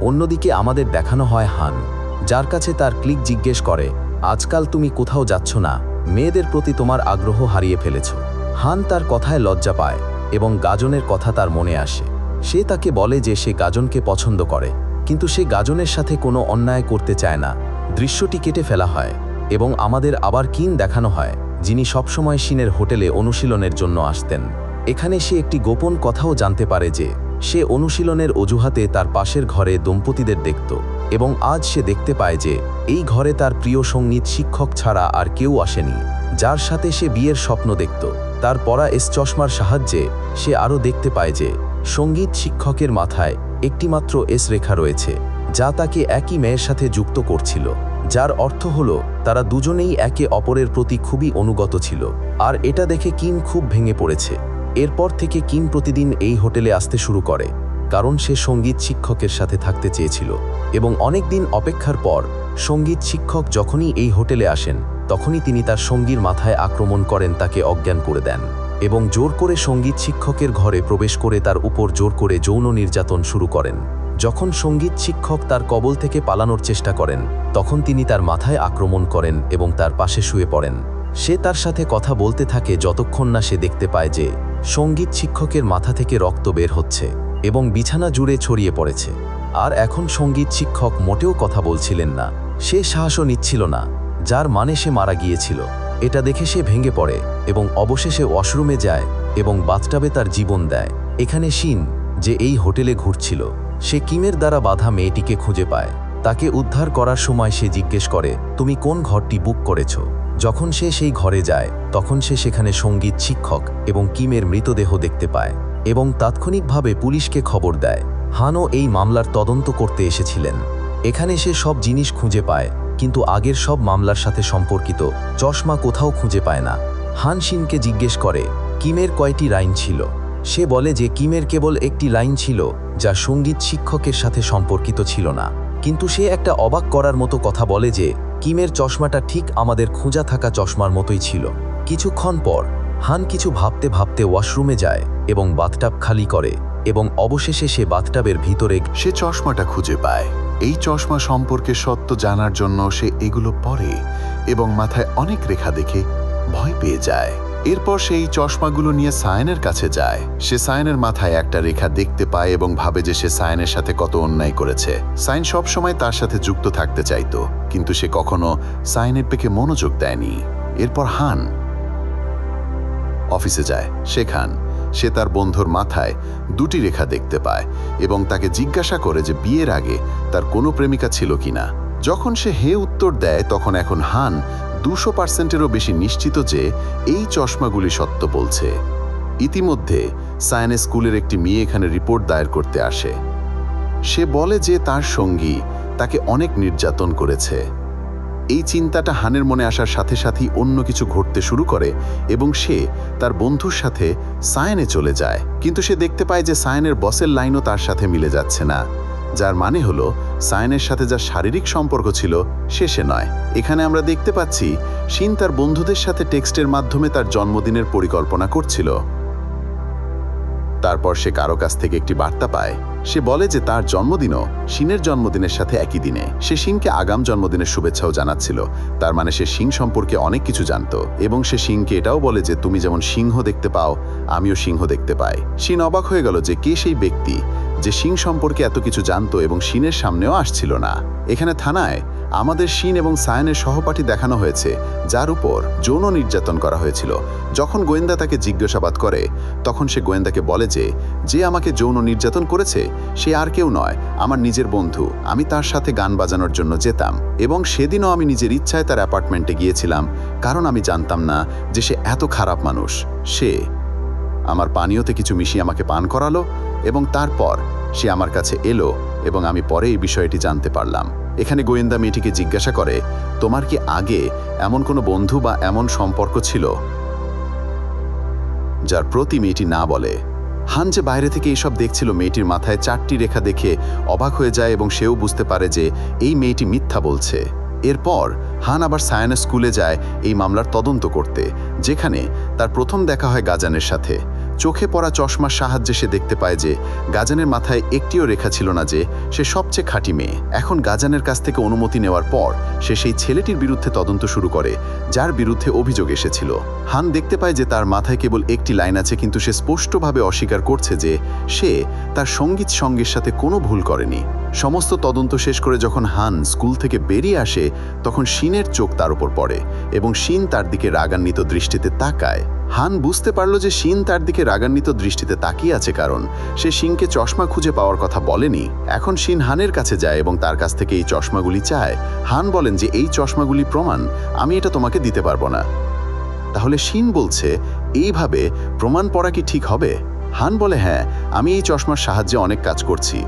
অন্যদিকে আমাদের দেখানো হয় হান, যার কাছে তার ক্লিক জিজ্ঞেস করে, আজকাল তুমি কোথাও যাচ্ছ না, মেয়েদের প্রতি তোমার আগ্রহ হারিয়ে ফেলেছ। হান তার কথায় লজ্জা পায় এবং গাজনের কথা তার মনে আসে। সে তাকে বলে যে সে গাজনকে পছন্দ করে, কিন্তু সে গাজনের সাথে কোনো অন্যায় করতে চায় না। দৃশ্যটি কেটে ফেলা হয় এবং আমাদের আবার কিন দেখানো হয়, যিনি সবসময় শিনের হোটেলে অনুশীলনের জন্য আসতেন। এখানে সে একটি গোপন কথাও জানতে পারে যে সে অনুশীলনের অজুহাতে তার পাশের ঘরে দম্পতিদের দেখত এবং আজ সে দেখতে পায় যে এই ঘরে তার প্রিয় সঙ্গীত শিক্ষক ছাড়া আর কেউ আসেনি, যার সাথে সে বিয়ের স্বপ্ন দেখত। তার পরা এস চশমার সাহায্যে সে আরও দেখতে পায় যে সঙ্গীত শিক্ষকের মাথায় একটিমাত্র এস রেখা রয়েছে, যা তাকে একই মেয়ের সাথে যুক্ত করছিল, যার অর্থ হলো তারা দুজনেই একে অপরের প্রতি খুবই অনুগত ছিল। আর এটা দেখে কিম খুব ভেঙে পড়েছে। এরপর থেকে কিম প্রতিদিন এই হোটেলে আসতে শুরু করে, কারণ সে সঙ্গীত শিক্ষকের সাথে থাকতে চেয়েছিল। এবং অনেক দিন অপেক্ষার পর সঙ্গীত শিক্ষক যখনই এই হোটেলে আসেন তখনই তিনি তার সঙ্গীর মাথায় আক্রমণ করেন, তাকে অজ্ঞান করে দেন এবং জোর করে সঙ্গীত শিক্ষকের ঘরে প্রবেশ করে তার উপর জোর করে যৌন নির্যাতন শুরু করেন। যখন সঙ্গীত শিক্ষক তার কবল থেকে পালানোর চেষ্টা করেন তখন তিনি তার মাথায় আক্রমণ করেন এবং তার পাশে শুয়ে পড়েন। সে তার সাথে কথা বলতে থাকে যতক্ষণ না সে দেখতে পায় যে সঙ্গীত শিক্ষকের মাথা থেকে রক্ত বের হচ্ছে এবং বিছানা জুড়ে ছড়িয়ে পড়েছে। আর এখন সঙ্গীত শিক্ষক মোটেও কথা বলছিলেন না, সে সাহসও নিচ্ছিল না, যার মানে সে মারা গিয়েছিল। এটা দেখে সে ভেঙে পড়ে এবং অবশেষে ওয়াশরুমে যায় এবং বাথটাবে তার জীবন দেয়। এখানে শিন, যে এই হোটেলে ঘুরছিল, সে কিমের দ্বারা বাধা মেয়েটিকে খুঁজে পায়। তাকে উদ্ধার করার সময় সে জিজ্ঞেস করে, তুমি কোন ঘরটি বুক করেছ? যখন সে সেই ঘরে যায় তখন সে সেখানে সঙ্গীত শিক্ষক এবং কিমের মৃতদেহ দেখতে পায় এবং তাৎক্ষণিকভাবে পুলিশকে খবর দেয়। হানও এই মামলার তদন্ত করতে এসেছিলেন। এখানে সে সব জিনিস খুঁজে পায়, কিন্তু আগের সব মামলার সাথে সম্পর্কিত চশমা কোথাও খুঁজে পায় না। হান শিনকে জিজ্ঞেস করে কিমের কয়টি লাইন ছিল। সে বলে যে কিমের কেবল একটি লাইন ছিল যা সঙ্গীত শিক্ষকের সাথে সম্পর্কিত ছিল না, কিন্তু সে একটা অবাক করার মতো কথা বলে যে কিমের চশমাটা ঠিক আমাদের খোঁজা থাকা চশমার মতোই ছিল। কিছুক্ষণ পর হান কিছু ভাবতে ভাবতে ওয়াশরুমে যায় এবং বাথটাব খালি করে এবং অবশেষে সে বাথটাবের ভিতরে সে চশমাটা খুঁজে পায়। এই চশমা সম্পর্কে সত্য জানার জন্য সে এগুলো পরে এবং মাথায় অনেক রেখা দেখে ভয় পেয়ে যায়। এরপর সেই চশমাগুলো নিয়ে সায়নের কাছে যায়। সে সায়নের মাথায় একটা রেখা দেখতে পায় এবং ভাবে যে সে সায়নের সাথে কত অন্যায় করেছে। সায়ন সবসময় তার সাথে যুক্ত থাকতে চাইতো, কিন্তু সে কখনো সায়নের দিকে মনোযোগ দেয়নি। এরপর হান অফিসে যায়। সেখানে সে তার বন্ধুর মাথায় দুটি রেখা দেখতে পায় এবং তাকে জিজ্ঞাসা করে যে বিয়ের আগে তার কোনো প্রেমিকা ছিল কিনা। যখন সে উত্তর দেয়, তখন এখন হান 200%-এরও বেশি নিশ্চিত যে এই চশমাগুলি সত্য বলছে। ইতিমধ্যে সায়নের স্কুলের একটি মেয়ে এখানে রিপোর্ট দায়ের করতে আসে। সে বলে যে তার সঙ্গী তাকে অনেক নির্যাতন করেছে। এই চিন্তাটা হানের মনে আসার সাথে সাথেই অন্য কিছু ঘটতে শুরু করে এবং সে তার বন্ধুর সাথে সায়নে চলে যায়। কিন্তু সে দেখতে পায় যে সায়নের বসের লাইনও তার সাথে মিলে যাচ্ছে না, যার মানে হলো সায়নের সাথে যা শারীরিক সম্পর্ক ছিল সে নয়। এখানে আমরা দেখতে পাচ্ছি শিন তার বন্ধুদের সাথে টেক্সটের মাধ্যমে তার জন্মদিনের পরিকল্পনা করছিল। তারপর সে কারো কাছ থেকে একটি বার্তা পায়। সে বলে যে তার জন্মদিনও শিনের জন্মদিনের সাথে একই দিনে। সে শিনকে আগাম জন্মদিনের শুভেচ্ছাও জানাচ্ছিল। তার মানে সে শিন সম্পর্কে অনেক কিছু জানতো এবং সে শিনকে এটাও বলে যে তুমি যেমন সিংহ দেখতে পাও, আমিও সিংহ দেখতে পাই। শিন অবাক হয়ে গেল যে কে সেই ব্যক্তি যে শিন সম্পর্কে এত কিছু জানতো এবং শিনের সামনেও আসছিল না। এখানে থানায় আমাদের শিন এবং সায়নের সহপাঠী দেখানো হয়েছে, যার উপর যৌন নির্যাতন করা হয়েছিল। যখন গোয়েন্দা তাকে জিজ্ঞাসাবাদ করে, তখন সে গোয়েন্দাকে বলে যে আমাকে যৌন নির্যাতন করেছে সে আর কেউ নয়, আমার নিজের বন্ধু। আমি তার সাথে গান বাজানোর জন্য যেতাম এবং সেদিনও আমি নিজের ইচ্ছায় তার অ্যাপার্টমেন্টে গিয়েছিলাম, কারণ আমি জানতাম না যে সে এত খারাপ মানুষ। সে আমার পানীয়তে কিছু মিশিয়ে আমাকে পান করালো এবং তারপর সে আমার কাছে এলো এবং আমি পরে এই বিষয়টি জানতে পারলাম। এখানে গোয়েন্দা মেয়েটিকে জিজ্ঞাসা করে, তোমার কি আগে এমন কোনো বন্ধু বা এমন সম্পর্ক ছিল? যার প্রতি মেয়েটি না বলে। হান যে বাইরে থেকে এইসব দেখছিল, মেয়েটির মাথায় 4টি রেখা দেখে অবাক হয়ে যায় এবং সেও বুঝতে পারে যে এই মেয়েটি মিথ্যা বলছে। এরপর হান আবার সায়নের স্কুলে যায় এই মামলার তদন্ত করতে, যেখানে তার প্রথম দেখা হয় গাজানের সাথে। চোখে পড়া চশমার সাহায্যে সে দেখতে পায় যে গাজানের মাথায় একটিও রেখা ছিল না, যে সে সবচেয়ে খাঁটি মেয়ে। এখন গাজানের কাছ থেকে অনুমতি নেওয়ার পর সে সেই ছেলেটির বিরুদ্ধে তদন্ত শুরু করে যার বিরুদ্ধে অভিযোগ এসেছিল। হান দেখতে পায় যে তার মাথায় কেবল একটি লাইন আছে, কিন্তু সে স্পষ্টভাবে অস্বীকার করছে যে সে তার সঙ্গীত সঙ্গীর সাথে কোনো ভুল করেনি। সমস্ত তদন্ত শেষ করে যখন হান স্কুল থেকে বেরিয়ে আসে, তখন শিনের চোখ তার উপর পড়ে এবং শিন তার দিকে রাগান্বিত দৃষ্টিতে তাকায়। হান বুঝতে পারল যে শিন তার দিকে রাগান্বিত দৃষ্টিতে তাকিয়ে আছে কারণ সে শিনকে চশমা খুঁজে পাওয়ার কথা বলেনি। এখন শিন হানের কাছে যায় এবং তার কাছ থেকে এই চশমাগুলি চায়। হান বলেন যে এই চশমাগুলি প্রমাণ, আমি এটা তোমাকে দিতে পারবো না। তাহলে শিন বলছে, এইভাবে প্রমাণ পড়া কি ঠিক হবে? হান বলে, হ্যাঁ, আমি এই চশমার সাহায্যে অনেক কাজ করছি।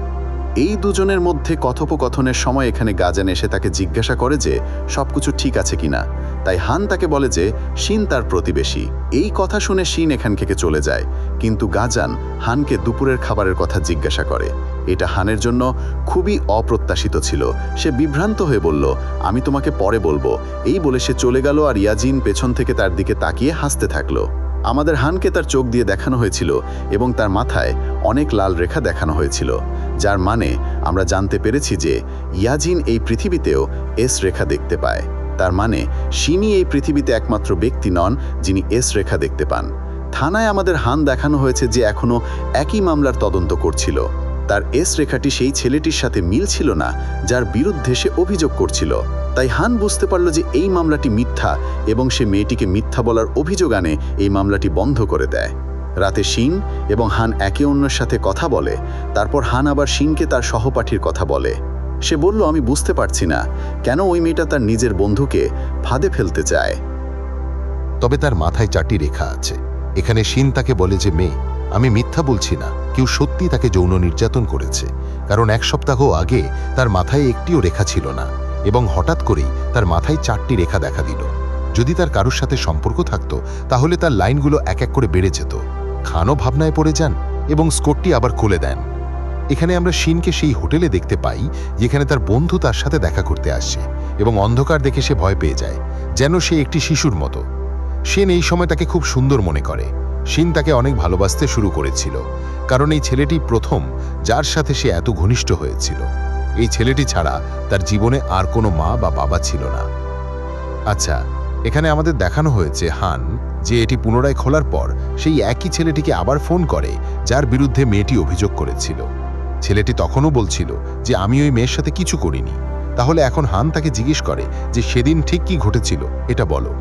এই দুজনের মধ্যে কথোপকথনের সময় এখানে গাজান এসে তাকে জিজ্ঞাসা করে যে সবকিছু ঠিক আছে কিনা। তাই হান তাকে বলে যে শিন তার প্রতিবেশী। এই কথা শুনে শিন এখান থেকে চলে যায়, কিন্তু গাজান হানকে দুপুরের খাবারের কথা জিজ্ঞাসা করে। এটা হানের জন্য খুবই অপ্রত্যাশিত ছিল। সে বিভ্রান্ত হয়ে বলল, আমি তোমাকে পরে বলবো। এই বলে সে চলে গেল আর ইয়াজিন পেছন থেকে তার দিকে তাকিয়ে হাসতে থাকলো। আমাদের হানকে তার চোখ দিয়ে দেখানো হয়েছিল এবং তার মাথায় অনেক লাল রেখা দেখানো হয়েছিল, যার মানে আমরা জানতে পেরেছি যে ইয়াজিন এই পৃথিবীতেও এস রেখা দেখতে পায়। তার মানে শিনি এই পৃথিবীতে একমাত্র ব্যক্তি নন যিনি এস রেখা দেখতে পান। থানায় আমাদের হান দেখানো হয়েছে যে এখনও একই মামলার তদন্ত করছিল। তার এস রেখাটি সেই ছেলেটির সাথে মিল ছিল না যার বিরুদ্ধে সে অভিযোগ করছিল। তাই হান বুঝতে পারল যে এই মামলাটি মিথ্যা এবং সে মেয়েটিকে মিথ্যা বলার অভিযোগ আনে এই মামলাটি বন্ধ করে দেয়। রাতে শিন এবং হান একে অন্যের সাথে কথা বলে। তারপর হান আবার শিনকে তার সহপাঠীর কথা বলে। সে বলল, আমি বুঝতে পারছি না কেন ওই মেয়েটা তার নিজের বন্ধুকে ফাঁদে ফেলতে চায়। তবে তার মাথায় 4টি রেখা আছে। এখানে শিন তাকে বলে যে মেয়ে, আমি মিথ্যা বলছি না, কেউ সত্যি তাকে যৌন নির্যাতন করেছে, কারণ 1 সপ্তাহ আগে তার মাথায় একটিও রেখা ছিল না এবং হঠাৎ করেই তার মাথায় 4টি রেখা দেখা দিল। যদি তার কারোর সাথে সম্পর্ক থাকতো তাহলে তার লাইনগুলো এক এক করে বেড়ে যেত। খানও ভাবনায় পড়ে যান এবং স্কোরটি আবার খুলে দেন। এখানে আমরা শিনকে সেই হোটেলে দেখতে পাই যেখানে তার বন্ধু তার সাথে দেখা করতে আসছে এবং অন্ধকার দেখে সে ভয় পেয়ে যায়, যেন সে একটি শিশুর মতো। শিন এই সময় তাকে খুব সুন্দর মনে করে। শিন তাকে অনেক ভালোবাসতে শুরু করেছিল, কারণ এই ছেলেটি প্রথম যার সাথে সে এত ঘনিষ্ঠ হয়েছিল। এই ছেলেটি ছাড়া তার জীবনে আর কোনো মা বা বাবা ছিল না। আচ্ছা, এখানে আমাদের দেখানো হয়েছে হান যে এটি পুনরায় খোলার পর সেই একই ছেলেটিকে আবার ফোন করে যার বিরুদ্ধে মেয়েটি অভিযোগ করেছিল। ছেলেটি তখনও বলছিল যে আমি ওই মেয়ের সাথে কিছু করিনি। তাহলে এখন হান তাকে জিজ্ঞেস করে যে সেদিন ঠিক কি ঘটেছিল এটা বলো।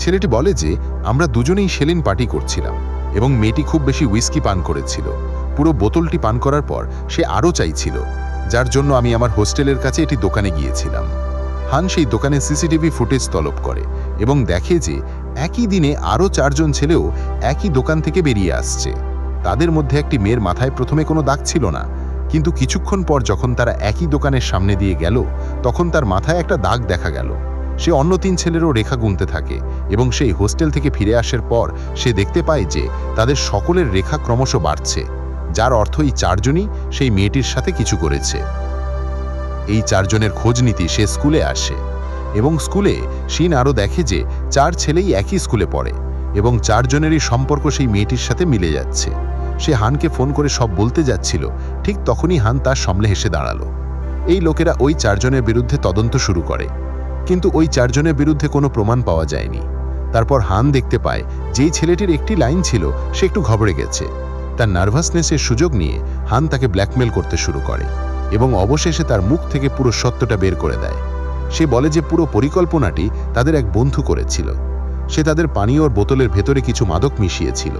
ছেলেটি বলে যে আমরা দুজনেই সেলিন পার্টি করছিলাম এবং মেয়েটি খুব বেশি হুইস্কি পান করেছিল। পুরো বোতলটি পান করার পর সে আরও চাইছিল, যার জন্য আমি আমার হোস্টেলের কাছে এটি দোকানে গিয়েছিলাম। হান সেই দোকানে সিসিটিভি ফুটেজ তলব করে এবং দেখে যে একই দিনে আরও 4 জন ছেলেও একই দোকান থেকে বেরিয়ে আসছে। তাদের মধ্যে একটি মেয়ের মাথায় প্রথমে কোনো দাগ ছিল না, কিন্তু কিছুক্ষণ পর যখন তারা একই দোকানের সামনে দিয়ে গেল তখন তার মাথায় একটা দাগ দেখা গেল। সে অন্য 3 ছেলেরও রেখা গুনতে থাকে এবং সেই হোস্টেল থেকে ফিরে আসার পর সে দেখতে পায় যে তাদের সকলের রেখা ক্রমশ বাড়ছে, যার অর্থ এই 4 জনই সেই মেয়েটির সাথে কিছু করেছে। এই 4 জনের খোঁজ নিতে সে স্কুলে আসে এবং স্কুলে শিন আরও দেখে যে 4 ছেলেই একই স্কুলে পড়ে এবং 4 জনেরই সম্পর্ক সেই মেয়েটির সাথে মিলে যাচ্ছে। সে হানকে ফোন করে সব বলতে যাচ্ছিল, ঠিক তখনই হান তার সামনে হেসে দাঁড়ালো। এই লোকেরা ওই 4 জনের বিরুদ্ধে তদন্ত শুরু করে, কিন্তু ওই 4 জনের বিরুদ্ধে কোনো প্রমাণ পাওয়া যায়নি। তারপর হান দেখতে পায় যেই ছেলেটির একটি লাইন ছিল সে একটু ঘবড়ে গেছে। তার নার্ভাসনেসের সুযোগ নিয়ে হান তাকে ব্ল্যাকমেল করতে শুরু করে এবং অবশেষে তার মুখ থেকে পুরো সত্যটা বের করে দেয়। সে বলে যে পুরো পরিকল্পনাটি তাদের এক বন্ধু করেছিল। সে তাদের পানীয়র বোতলের ভেতরে কিছু মাদক মিশিয়েছিল।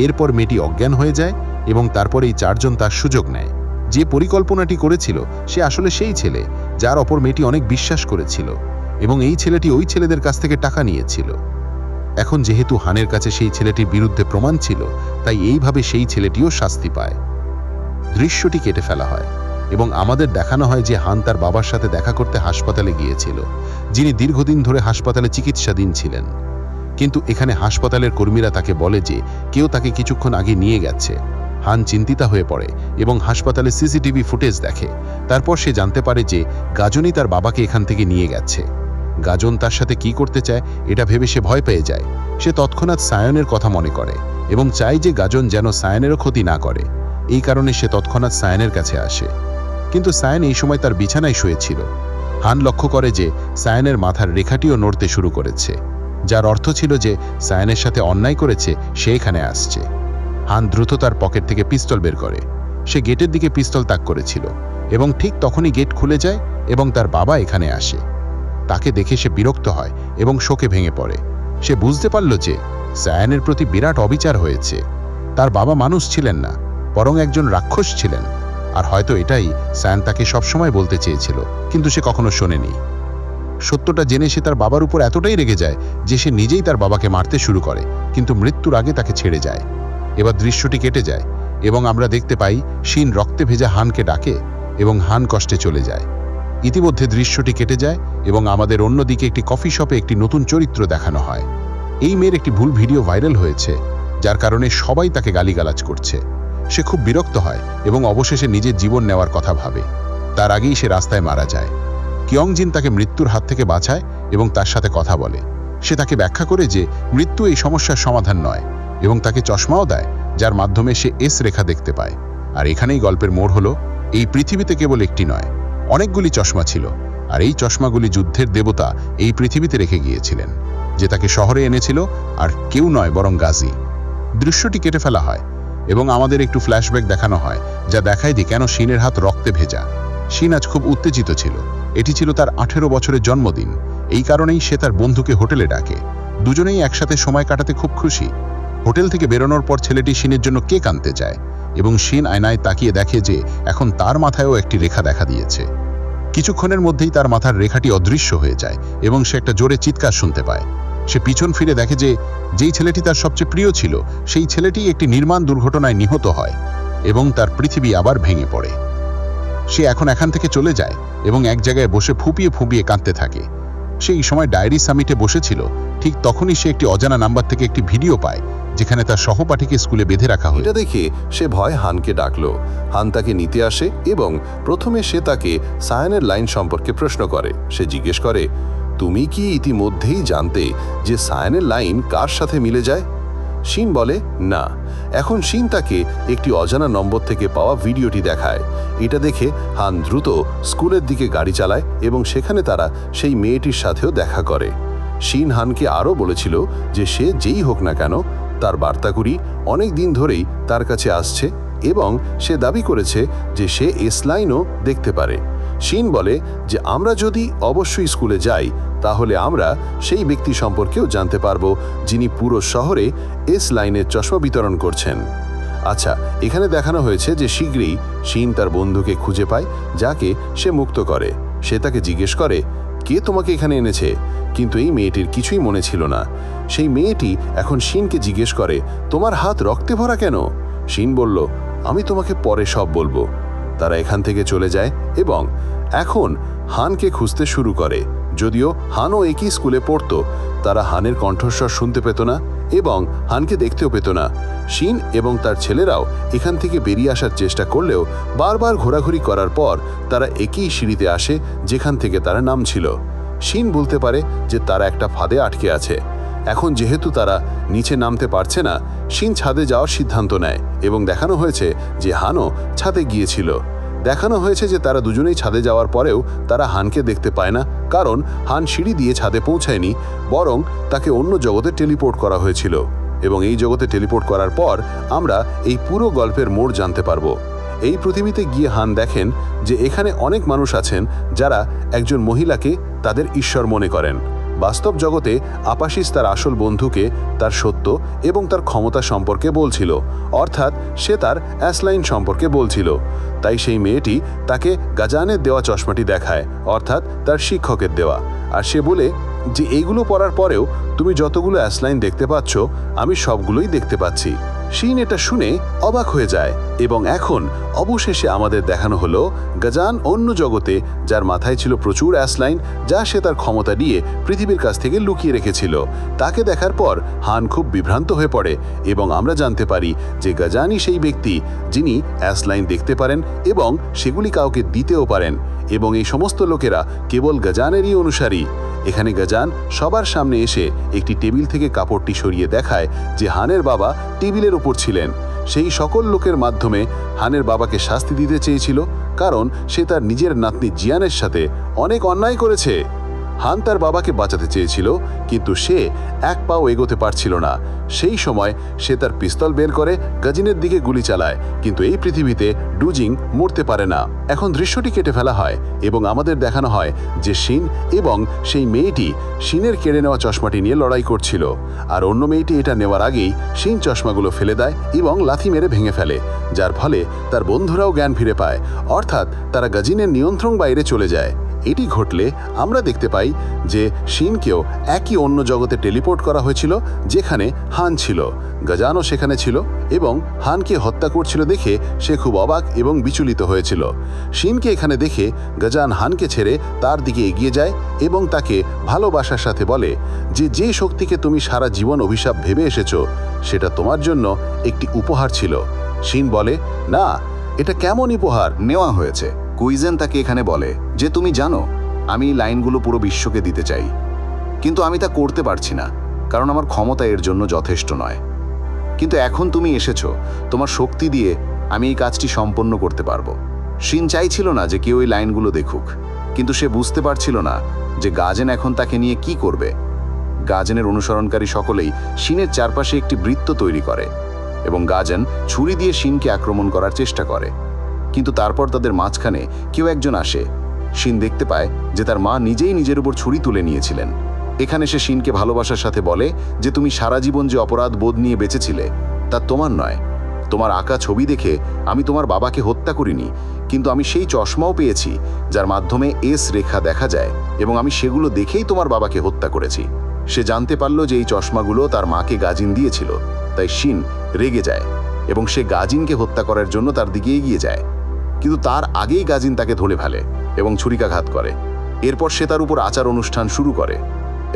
এরপর মেয়েটি অজ্ঞান হয়ে যায় এবং তারপর এই 4 জন তার সুযোগ নেয়। যে পরিকল্পনাটি করেছিল সে আসলে সেই ছেলে যার অপর মেয়েটি অনেক বিশ্বাস করেছিল এবং এই ছেলেটি ওই ছেলেদের কাছ থেকে টাকা নিয়েছিল। এখন যেহেতু হানের কাছে সেই ছেলেটির বিরুদ্ধে প্রমাণ ছিল, তাই এইভাবে সেই ছেলেটিও শাস্তি পায়। দৃশ্যটি কেটে ফেলা হয় এবং আমাদের দেখানো হয় যে হান তার বাবার সাথে দেখা করতে হাসপাতালে গিয়েছিল, যিনি দীর্ঘদিন ধরে হাসপাতালে চিকিৎসাধীন ছিলেন। কিন্তু এখানে হাসপাতালের কর্মীরা তাকে বলে যে কেউ তাকে কিছুক্ষণ আগে নিয়ে গেছে। হান চিন্তিত হয়ে পড়ে এবং হাসপাতালে সিসিটিভি ফুটেজ দেখে। তারপর সে জানতে পারে যে গাজনই তার বাবাকে এখান থেকে নিয়ে গেছে। গাজন তার সাথে কি করতে চায় এটা ভেবে সে ভয় পেয়ে যায়। সে তৎক্ষণাৎ সায়নের কথা মনে করে এবং চায় যে গাজন যেন সায়নেরও ক্ষতি না করে। এই কারণে সে তৎক্ষণাৎ সায়নের কাছে আসে, কিন্তু সায়ন এই সময় তার বিছানায় শুয়েছিল। হান লক্ষ্য করে যে সায়নের মাথার রেখাটিও নড়তে শুরু করেছে, যার অর্থ ছিল যে সায়নের সাথে অন্যায় করেছে সে এখানে আসছে। হান দ্রুত তার পকেট থেকে পিস্তল বের করে। সে গেটের দিকে পিস্তল তাক করেছিল এবং ঠিক তখনই গেট খুলে যায় এবং তার বাবা এখানে আসে। তাকে দেখে সে বিরক্ত হয় এবং শোকে ভেঙে পড়ে। সে বুঝতে পারল যে সায়নের প্রতি বিরাট অবিচার হয়েছে। তার বাবা মানুষ ছিলেন না, বরং একজন রাক্ষস ছিলেন। আর হয়তো এটাই সায়ন তাকে সবসময় বলতে চেয়েছিল, কিন্তু সে কখনো শোনেনি। সত্যটা জেনে সে তার বাবার উপর এতটাই রেগে যায় যে সে নিজেই তার বাবাকে মারতে শুরু করে, কিন্তু মৃত্যুর আগে তাকে ছেড়ে যায়। এবার দৃশ্যটি কেটে যায় এবং আমরা দেখতে পাই শিন রক্তে ভেজা হানকে ডাকে এবং হান কষ্টে চলে যায়। ইতিমধ্যে দৃশ্যটি কেটে যায় এবং আমাদের অন্যদিকে একটি কফি শপে একটি নতুন চরিত্র দেখানো হয়। এই মেয়ের একটি ভুল ভিডিও ভাইরাল হয়েছে, যার কারণে সবাই তাকে গালিগালাজ করছে। সে খুব বিরক্ত হয় এবং অবশেষে নিজের জীবন নেওয়ার কথা ভাবে। তার আগেই সে রাস্তায় মারা যায়। কিয়ংজিন তাকে মৃত্যুর হাত থেকে বাঁচায় এবং তার সাথে কথা বলে। সে তাকে ব্যাখ্যা করে যে মৃত্যু এই সমস্যার সমাধান নয় এবং তাকে চশমাও দেয়, যার মাধ্যমে সে এস রেখা দেখতে পায়। আর এখানেই গল্পের মোড় হলো, এই পৃথিবীতে কেবল একটি নয়, অনেকগুলি চশমা ছিল, আর এই চশমাগুলি যুদ্ধের দেবতা এই পৃথিবীতে রেখে গিয়েছিলেন, যে তাকে শহরে এনেছিল, আর কেউ নয় বরং গাজী। দৃশ্যটি কেটে ফেলা হয় এবং আমাদের একটু ফ্ল্যাশব্যাক দেখানো হয়, যা দেখায় যে কেন শিনের হাত রক্তে ভেজা। শিন আজ খুব উত্তেজিত ছিল। এটি ছিল তার 18 বছরের জন্মদিন। এই কারণেই সে তার বন্ধুকে হোটেলে ডাকে। দুজনেই একসাথে সময় কাটাতে খুব খুশি। হোটেল থেকে বেরোনোর পর ছেলেটি শিনের জন্য কেক আনতে যায় এবং শিন আয়নায় তাকিয়ে দেখে যে এখন তার মাথায়ও একটি রেখা দেখা দিয়েছে। কিছুক্ষণের মধ্যেই তার মাথার রেখাটি অদৃশ্য হয়ে যায় এবং সে একটা জোরে চিৎকার শুনতে পায়। সে পিছন ফিরে দেখে যে যেই ছেলেটি তার সবচেয়ে প্রিয় ছিল, সেই ছেলেটি একটি নির্মাণ দুর্ঘটনায় নিহত হয় এবং তার পৃথিবী আবার ভেঙে পড়ে। সে এখন এখান থেকে চলে যায় এবং এক জায়গায় বসে ফুপিয়ে ফুপিয়ে কাঁদতে থাকে। সেই সময় ডায়েরি সামিটে বসেছিল। ঠিক তখনই সে একটি অজানা নাম্বার থেকে একটি ভিডিও পায়, যেখানে তার সহপাঠীকে স্কুলে বেঁধে রাখা হয়। এটা দেখে সে ভয় হানকে ডাকলো। হান তাকে নিতে আসে এবং প্রথমে সে তাকে সায়নের লাইন সম্পর্কে প্রশ্ন করে। সে জিজ্ঞেস করে, তুমি কি ইতিমধ্যেই জানতে যে সায়নের লাইন কার সাথে মিলে যায়? শিন বলে, না। এখন শিন তাকে একটি অজানা নম্বর থেকে পাওয়া ভিডিওটি দেখায়। এটা দেখে হান দ্রুত স্কুলের দিকে গাড়ি চালায় এবং সেখানে তারা সেই মেয়েটির সাথেও দেখা করে। শিন হানকে আরও বলেছিল যে সে যেই হোক না কেন তার বার্তাকুড়ি অনেক দিন ধরেই তার কাছে আসছে এবং সে দাবি করেছে যে সে এস লাইনও দেখতে পারে। শিন বলে যে আমরা যদি অবশ্যই স্কুলে যাই তাহলে আমরা সেই ব্যক্তি সম্পর্কেও জানতে পারবো যিনি পুরো শহরে এস লাইনের চশমা বিতরণ করছেন। আচ্ছা, এখানে দেখানো হয়েছে যে শীঘ্রই শিন তার বন্ধুকে খুঁজে পায় যাকে সে মুক্ত করে। সে তাকে জিজ্ঞেস করে, কে তোমাকে এখানে এনেছে? কিন্তু এই মেয়েটির কিছুই মনে ছিল না। সেই মেয়েটি এখন শিনকে জিজ্ঞেস করে, তোমার হাত রক্তে ভরা কেন? শিন বলল, আমি তোমাকে পরে সব বলবো। তারা এখান থেকে চলে যায় এবং এখন হানকে খুঁজতে শুরু করে। যদিও হানও একই স্কুলে পড়তো, তারা হানের কণ্ঠস্বর শুনতে পেত না এবং হানকে দেখতেও পেত না। শিন এবং তার ছেলেরাও এখান থেকে বেরিয়ে আসার চেষ্টা করলেও বারবার ঘোরাঘুরি করার পর তারা একই সিঁড়িতে আসে যেখান থেকে তারা নামছিল। শিন বলতে পারে যে তারা একটা ফাঁদে আটকে আছে। এখন যেহেতু তারা নিচে নামতে পারছে না, শিন ছাদে যাওয়ার সিদ্ধান্ত নেয় এবং দেখানো হয়েছে যে হানও ছাদে গিয়েছিল। দেখানো হয়েছে যে তারা দুজনেই ছাদে যাওয়ার পরেও তারা হানকে দেখতে পায় না, কারণ হান সিঁড়ি দিয়ে ছাদে পৌঁছায়নি, বরং তাকে অন্য জগতে টেলিপোর্ট করা হয়েছিল। এবং এই জগতে টেলিপোর্ট করার পর আমরা এই পুরো গল্পের মোড় জানতে পারবো। এই পৃথিবীতে গিয়ে হান দেখেন যে এখানে অনেক মানুষ আছেন যারা একজন মহিলাকে তাদের ঈশ্বর মনে করেন। বাস্তব জগতে আপাশিস তার আসল বন্ধুকে তার সত্য এবং তার ক্ষমতা সম্পর্কে বলছিল, অর্থাৎ সে তার অ্যাসলাইন সম্পর্কে বলছিল। তাই সেই মেয়েটি তাকে গাজানের দেওয়া চশমাটি দেখায়, অর্থাৎ তার শিক্ষকের দেওয়া। আর সে বলে যে এইগুলো পড়ার পরেও তুমি যতগুলো অ্যাসলাইন দেখতে পাচ্ছ আমি সবগুলোই দেখতে পাচ্ছি। শিন এটা শুনে অবাক হয়ে যায় এবং এখন অবশেষে আমাদের দেখানো হলো গাজান অন্য জগতে, যার মাথায় ছিল প্রচুর অ্যাসলাইন যা সে তার ক্ষমতা দিয়ে পৃথিবীর কাছ থেকে লুকিয়ে রেখেছিল। তাকে দেখার পর হান খুব বিভ্রান্ত হয়ে পড়ে এবং আমরা জানতে পারি যে গাজানই সেই ব্যক্তি যিনি অ্যাসলাইন দেখতে পারেন এবং সেগুলি কাউকে দিতেও পারেন, এবং এই সমস্ত লোকেরা কেবল গাজানেরই অনুসারী। এখানে গাজান সবার সামনে এসে একটি টেবিল থেকে কাপড়টি সরিয়ে দেখায় যে হানের বাবা টেবিলের উপর ছিলেন। সেই সকল লোকের মাধ্যমে হানের বাবাকে শাস্তি দিতে চেয়েছিল, কারণ সে তার নিজের নাতনি জিয়ানের সাথে অনেক অন্যায় করেছে। হান তার বাবাকে বাঁচাতে চেয়েছিল, কিন্তু সে এক পাও এগোতে পারছিল না। সেই সময় সে তার পিস্তল বের করে গাজিনের দিকে গুলি চালায়, কিন্তু এই পৃথিবীতে ডুজিং মরতে পারে না। এখন দৃশ্যটি কেটে ফেলা হয় এবং আমাদের দেখানো হয় যে শিন এবং সেই মেয়েটি শিনের কেড়ে নেওয়া চশমাটি নিয়ে লড়াই করছিল, আর অন্য মেয়েটি এটা নেওয়ার আগেই শিন চশমাগুলো ফেলে দেয় এবং লাথি মেরে ভেঙে ফেলে, যার ফলে তার বন্ধুরাও জ্ঞান ফিরে পায়, অর্থাৎ তারা গাজিনের নিয়ন্ত্রণ বাইরে চলে যায়। এটি ঘটলে আমরা দেখতে পাই যে শিনকেও একই অন্য জগতে টেলিপোর্ট করা হয়েছিল যেখানে হান ছিল। গাজানও সেখানে ছিল এবং হানকে হত্যা করছিল দেখে সে খুব অবাক এবং বিচলিত হয়েছিল। শিনকে এখানে দেখে গাজান হানকে ছেড়ে তার দিকে এগিয়ে যায় এবং তাকে ভালোবাসার সাথে বলে যে যে শক্তিকে তুমি সারা জীবন অভিশাপ ভেবে এসেছো সেটা তোমার জন্য একটি উপহার ছিল। শিন বলে, না, এটা কেমন উপহার নেওয়া হয়েছে? কুইজেন তাকে এখানে বলে যে তুমি জানো আমি লাইনগুলো পুরো বিশ্বকে দিতে চাই, কিন্তু আমি তা করতে পারছি না কারণ আমার ক্ষমতা এর জন্য যথেষ্ট নয়। কিন্তু এখন তুমি এসেছো, তোমার শক্তি দিয়ে আমি এই কাজটি সম্পন্ন করতে পারবো। শিন চাইছিল না যে কেউ এই লাইনগুলো দেখুক, কিন্তু সে বুঝতে পারছিল না যে গাজেন এখন তাকে নিয়ে কি করবে। গাজেনের অনুসরণকারী সকলেই শিনের চারপাশে একটি বৃত্ত তৈরি করে এবং গাজেন ছুরি দিয়ে শিনকে আক্রমণ করার চেষ্টা করে, কিন্তু তারপর তাদের মাঝখানে কেউ একজন আসে। শিন দেখতে পায় যে তার মা নিজেই নিজের উপর ছুরি তুলে নিয়েছিলেন। এখানে সে শিনকে ভালোবাসার সাথে বলে যে তুমি সারা জীবন যে অপরাধ বোধ নিয়ে বেঁচেছিলে তা তোমার নয়। তোমার আঁকা ছবি দেখে আমি তোমার বাবাকে হত্যা করিনি, কিন্তু আমি সেই চশমাও পেয়েছি যার মাধ্যমে এস রেখা দেখা যায় এবং আমি সেগুলো দেখেই তোমার বাবাকে হত্যা করেছি। সে জানতে পারল যে এই চশমাগুলো তার মাকে গাজিন দিয়েছিল, তাই শিন রেগে যায় এবং সে গাজিনকে হত্যা করার জন্য তার দিকে এগিয়ে যায়, কিন্তু তার আগেই গাজিন তাকে ধরে ফেলে এবং ছুরিকাঘাত করে। এরপর সে তার উপর আচার অনুষ্ঠান শুরু করে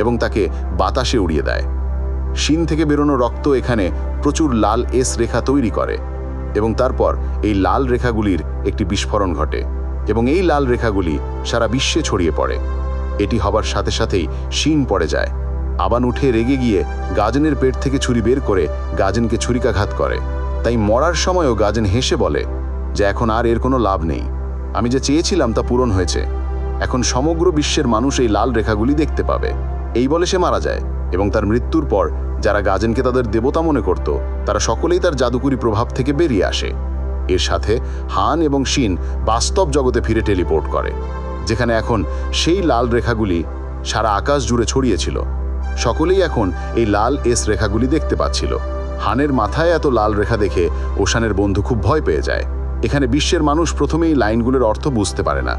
এবং তাকে বাতাসে উড়িয়ে দেয়। শিন থেকে বেরোনো রক্ত এখানে প্রচুর লাল এস রেখা তৈরি করে এবং তারপর এই লাল রেখাগুলির একটি বিস্ফোরণ ঘটে এবং এই লাল রেখাগুলি সারা বিশ্বে ছড়িয়ে পড়ে। এটি হবার সাথে সাথেই শিন পড়ে যায়। আবান উঠে রেগে গিয়ে গাজেনের পেট থেকে ছুরি বের করে গাজেনকে ছুরিকাঘাত করে। তাই মরার সময়ও গাজেন হেসে বলে যে এখন আর এর কোনো লাভ নেই, আমি যা চেয়েছিলাম তা পূরণ হয়েছে। এখন সমগ্র বিশ্বের মানুষ এই লাল রেখাগুলি দেখতে পাবে। এই বলে সে মারা যায় এবং তার মৃত্যুর পর যারা গাজেনকে তাদের দেবতা মনে করত তারা সকলেই তার জাদুকরী প্রভাব থেকে বেরিয়ে আসে। এর সাথে হান এবং শিন বাস্তব জগতে ফিরে টেলিপোর্ট করে, যেখানে এখন সেই লাল রেখাগুলি সারা আকাশ জুড়ে ছড়িয়েছিল। সকলেই এখন এই লাল এস রেখাগুলি দেখতে পাচ্ছিল। হানের মাথায় এত লাল রেখা দেখে ওশানের বন্ধু খুব ভয় পেয়ে যায়। এখানে বিশ্বের মানুষ প্রথমে এই লাইনগুলোর অর্থ বুঝতে পারে না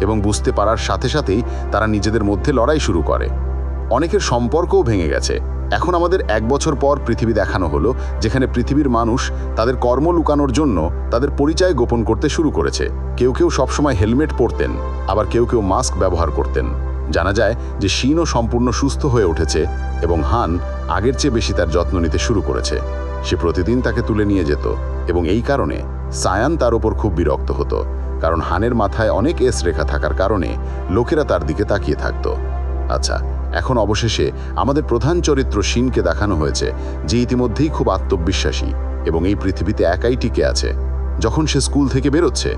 এবং বুঝতে পারার সাথে সাথেই তারা নিজেদের মধ্যে লড়াই শুরু করে। অনেকের সম্পর্কও ভেঙে গেছে। এখন আমাদের 1 বছর পর পৃথিবী দেখানো হলো, যেখানে পৃথিবীর মানুষ তাদের কর্ম লুকানোর জন্য তাদের পরিচয় গোপন করতে শুরু করেছে। কেউ কেউ সবসময় হেলমেট পরতেন, আবার কেউ কেউ মাস্ক ব্যবহার করতেন। জানা যায় যে শিনও সম্পূর্ণ সুস্থ হয়ে উঠেছে এবং হান আগের চেয়ে বেশি তার যত্ন নিতে শুরু করেছে। সে প্রতিদিন তাকে তুলে নিয়ে যেত এবং এই কারণে সায়ান তার উপর খুব বিরক্ত হতো, কারণ হানের মাথায় অনেক এস রেখা থাকার কারণে লোকেরা তার দিকে তাকিয়ে থাকত। আচ্ছা, এখন অবশেষে আমাদের প্রধান চরিত্র শিনকে দেখানো হয়েছে, যে ইতিমধ্যেই খুব আত্মবিশ্বাসী এবং এই পৃথিবীতে একাই টিকে আছে। যখন সে স্কুল থেকে বেরোচ্ছে,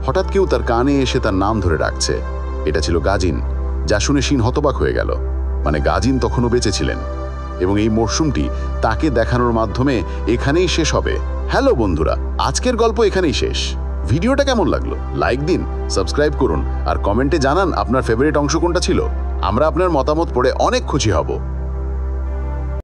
হঠাৎ কেউ তার কানে এসে তার নাম ধরে ডাকছে। এটা ছিল গাজিন, যা শুনে শিন হতবাক হয়ে গেল। মানে গাজিন তখনও বেঁচে ছিলেন এবং এই মরশুমটি তাকে দেখানোর মাধ্যমে এখানেই শেষ হবে। হ্যালো বন্ধুরা, আজকের গল্প এখানেই শেষ। ভিডিওটা কেমন লাগলো লাইক দিন, সাবস্ক্রাইব করুন আর কমেন্টে জানান আপনার ফেভারিট অংশ কোনটা ছিল। আমরা আপনার মতামত পড়ে অনেক খুশি হব।